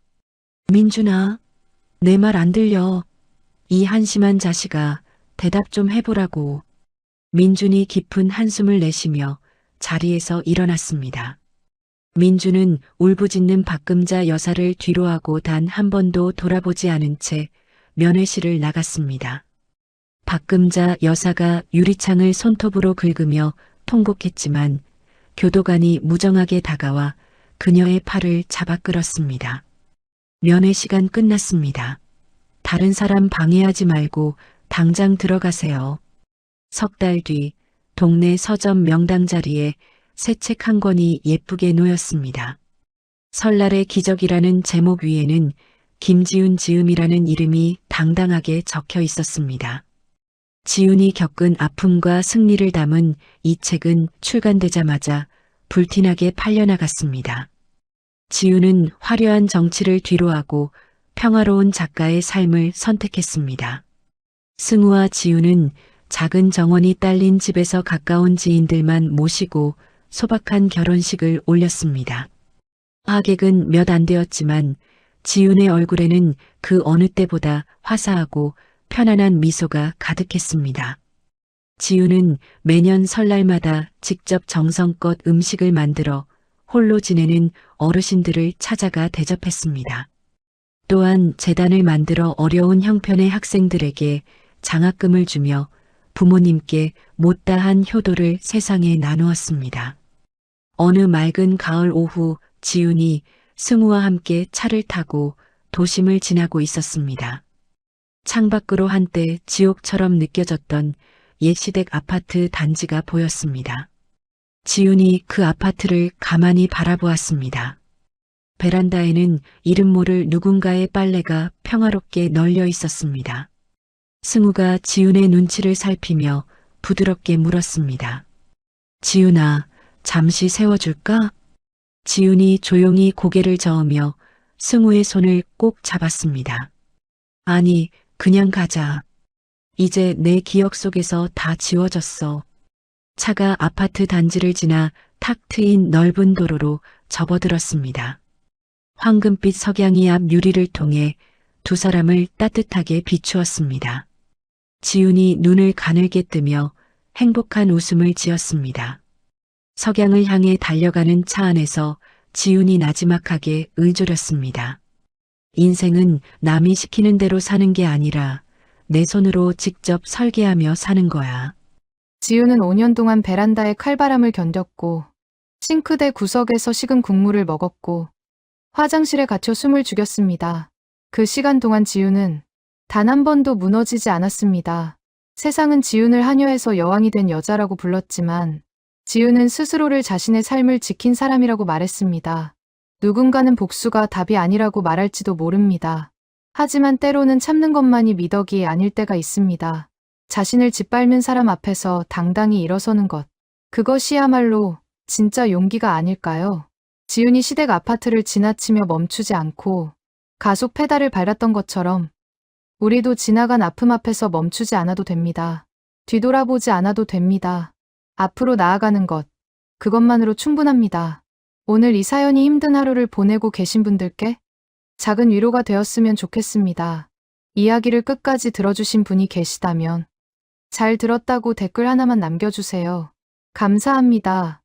민준아, 내 말 안 들려. 이 한심한 자식아, 대답 좀 해보라고. 민준이 깊은 한숨을 내쉬며 자리에서 일어났습니다. 민주는 울부짖는 박금자 여사를 뒤로하고 단 한 번도 돌아보지 않은 채 면회실을 나갔습니다. 박금자 여사가 유리창을 손톱으로 긁으며 통곡했지만 교도관이 무정하게 다가와 그녀의 팔을 잡아 끌었습니다. 면회 시간 끝났습니다. 다른 사람 방해하지 말고 당장 들어가세요. 석 달 뒤 동네 서점 명당 자리에 새 책 한 권이 예쁘게 놓였습니다. 설날의 기적이라는 제목 위에는 김지훈 지음이라는 이름이 당당하게 적혀 있었습니다. 지훈이 겪은 아픔과 승리를 담은 이 책은 출간되자마자 불티나게 팔려나갔습니다. 지훈은 화려한 정치를 뒤로하고 평화로운 작가의 삶을 선택했습니다. 승우와 지훈은 작은 정원이 딸린 집에서 가까운 지인들만 모시고 소박한 결혼식을 올렸습니다. 하객은 몇 안 되었지만 지훈의 얼굴에는 그 어느 때보다 화사하고 편안한 미소가 가득했습니다. 지훈은 매년 설날마다 직접 정성껏 음식을 만들어 홀로 지내는 어르신들을 찾아가 대접했습니다. 또한 재단을 만들어 어려운 형편의 학생들에게 장학금을 주며 부모님께 못다한 효도를 세상에 나누었습니다. 어느 맑은 가을 오후 지훈이 승우와 함께 차를 타고 도심을 지나고 있었습니다. 창밖으로 한때 지옥처럼 느껴졌던 옛시댁 아파트 단지가 보였습니다. 지훈이 그 아파트를 가만히 바라보았습니다. 베란다에는 이름 모를 누군가의 빨래가 평화롭게 널려 있었습니다. 승우가 지훈의 눈치를 살피며 부드럽게 물었습니다. 지훈아, 잠시 세워줄까? 지훈이 조용히 고개를 저으며 승우의 손을 꼭 잡았습니다. 아니, 그냥 가자. 이제 내 기억 속에서 다 지워졌어. 차가 아파트 단지를 지나 탁 트인 넓은 도로로 접어들었습니다. 황금빛 석양이 앞 유리를 통해 두 사람을 따뜻하게 비추었습니다. 지훈이 눈을 가늘게 뜨며 행복한 웃음을 지었습니다. 석양을 향해 달려가는 차 안에서 지훈이 나지막하게 의조렸습니다. 인생은 남이 시키는 대로 사는 게 아니라 내 손으로 직접 설계하며 사는 거야. 지훈은 5년 동안 베란다의 칼바람을 견뎠고 싱크대 구석에서 식은 국물을 먹었고 화장실에 갇혀 숨을 죽였습니다. 그 시간 동안 지훈은 단 한 번도 무너지지 않았습니다. 세상은 지훈을 한여에서 여왕이 된 여자라고 불렀지만 지훈은 스스로를 자신의 삶을 지킨 사람이라고 말했습니다. 누군가는 복수가 답이 아니라고 말할지도 모릅니다. 하지만 때로는 참는 것만이 미덕이 아닐 때가 있습니다. 자신을 짓밟는 사람 앞에서 당당히 일어서는 것. 그것이야말로 진짜 용기가 아닐까요? 지훈이 시댁 아파트를 지나치며 멈추지 않고 가속 페달을 밟았던 것처럼 우리도 지나간 아픔 앞에서 멈추지 않아도 됩니다. 뒤돌아보지 않아도 됩니다. 앞으로 나아가는 것, 그것만으로 충분합니다. 오늘 이 사연이 힘든 하루를 보내고 계신 분들께 작은 위로가 되었으면 좋겠습니다. 이야기를 끝까지 들어주신 분이 계시다면 잘 들었다고 댓글 하나만 남겨주세요. 감사합니다.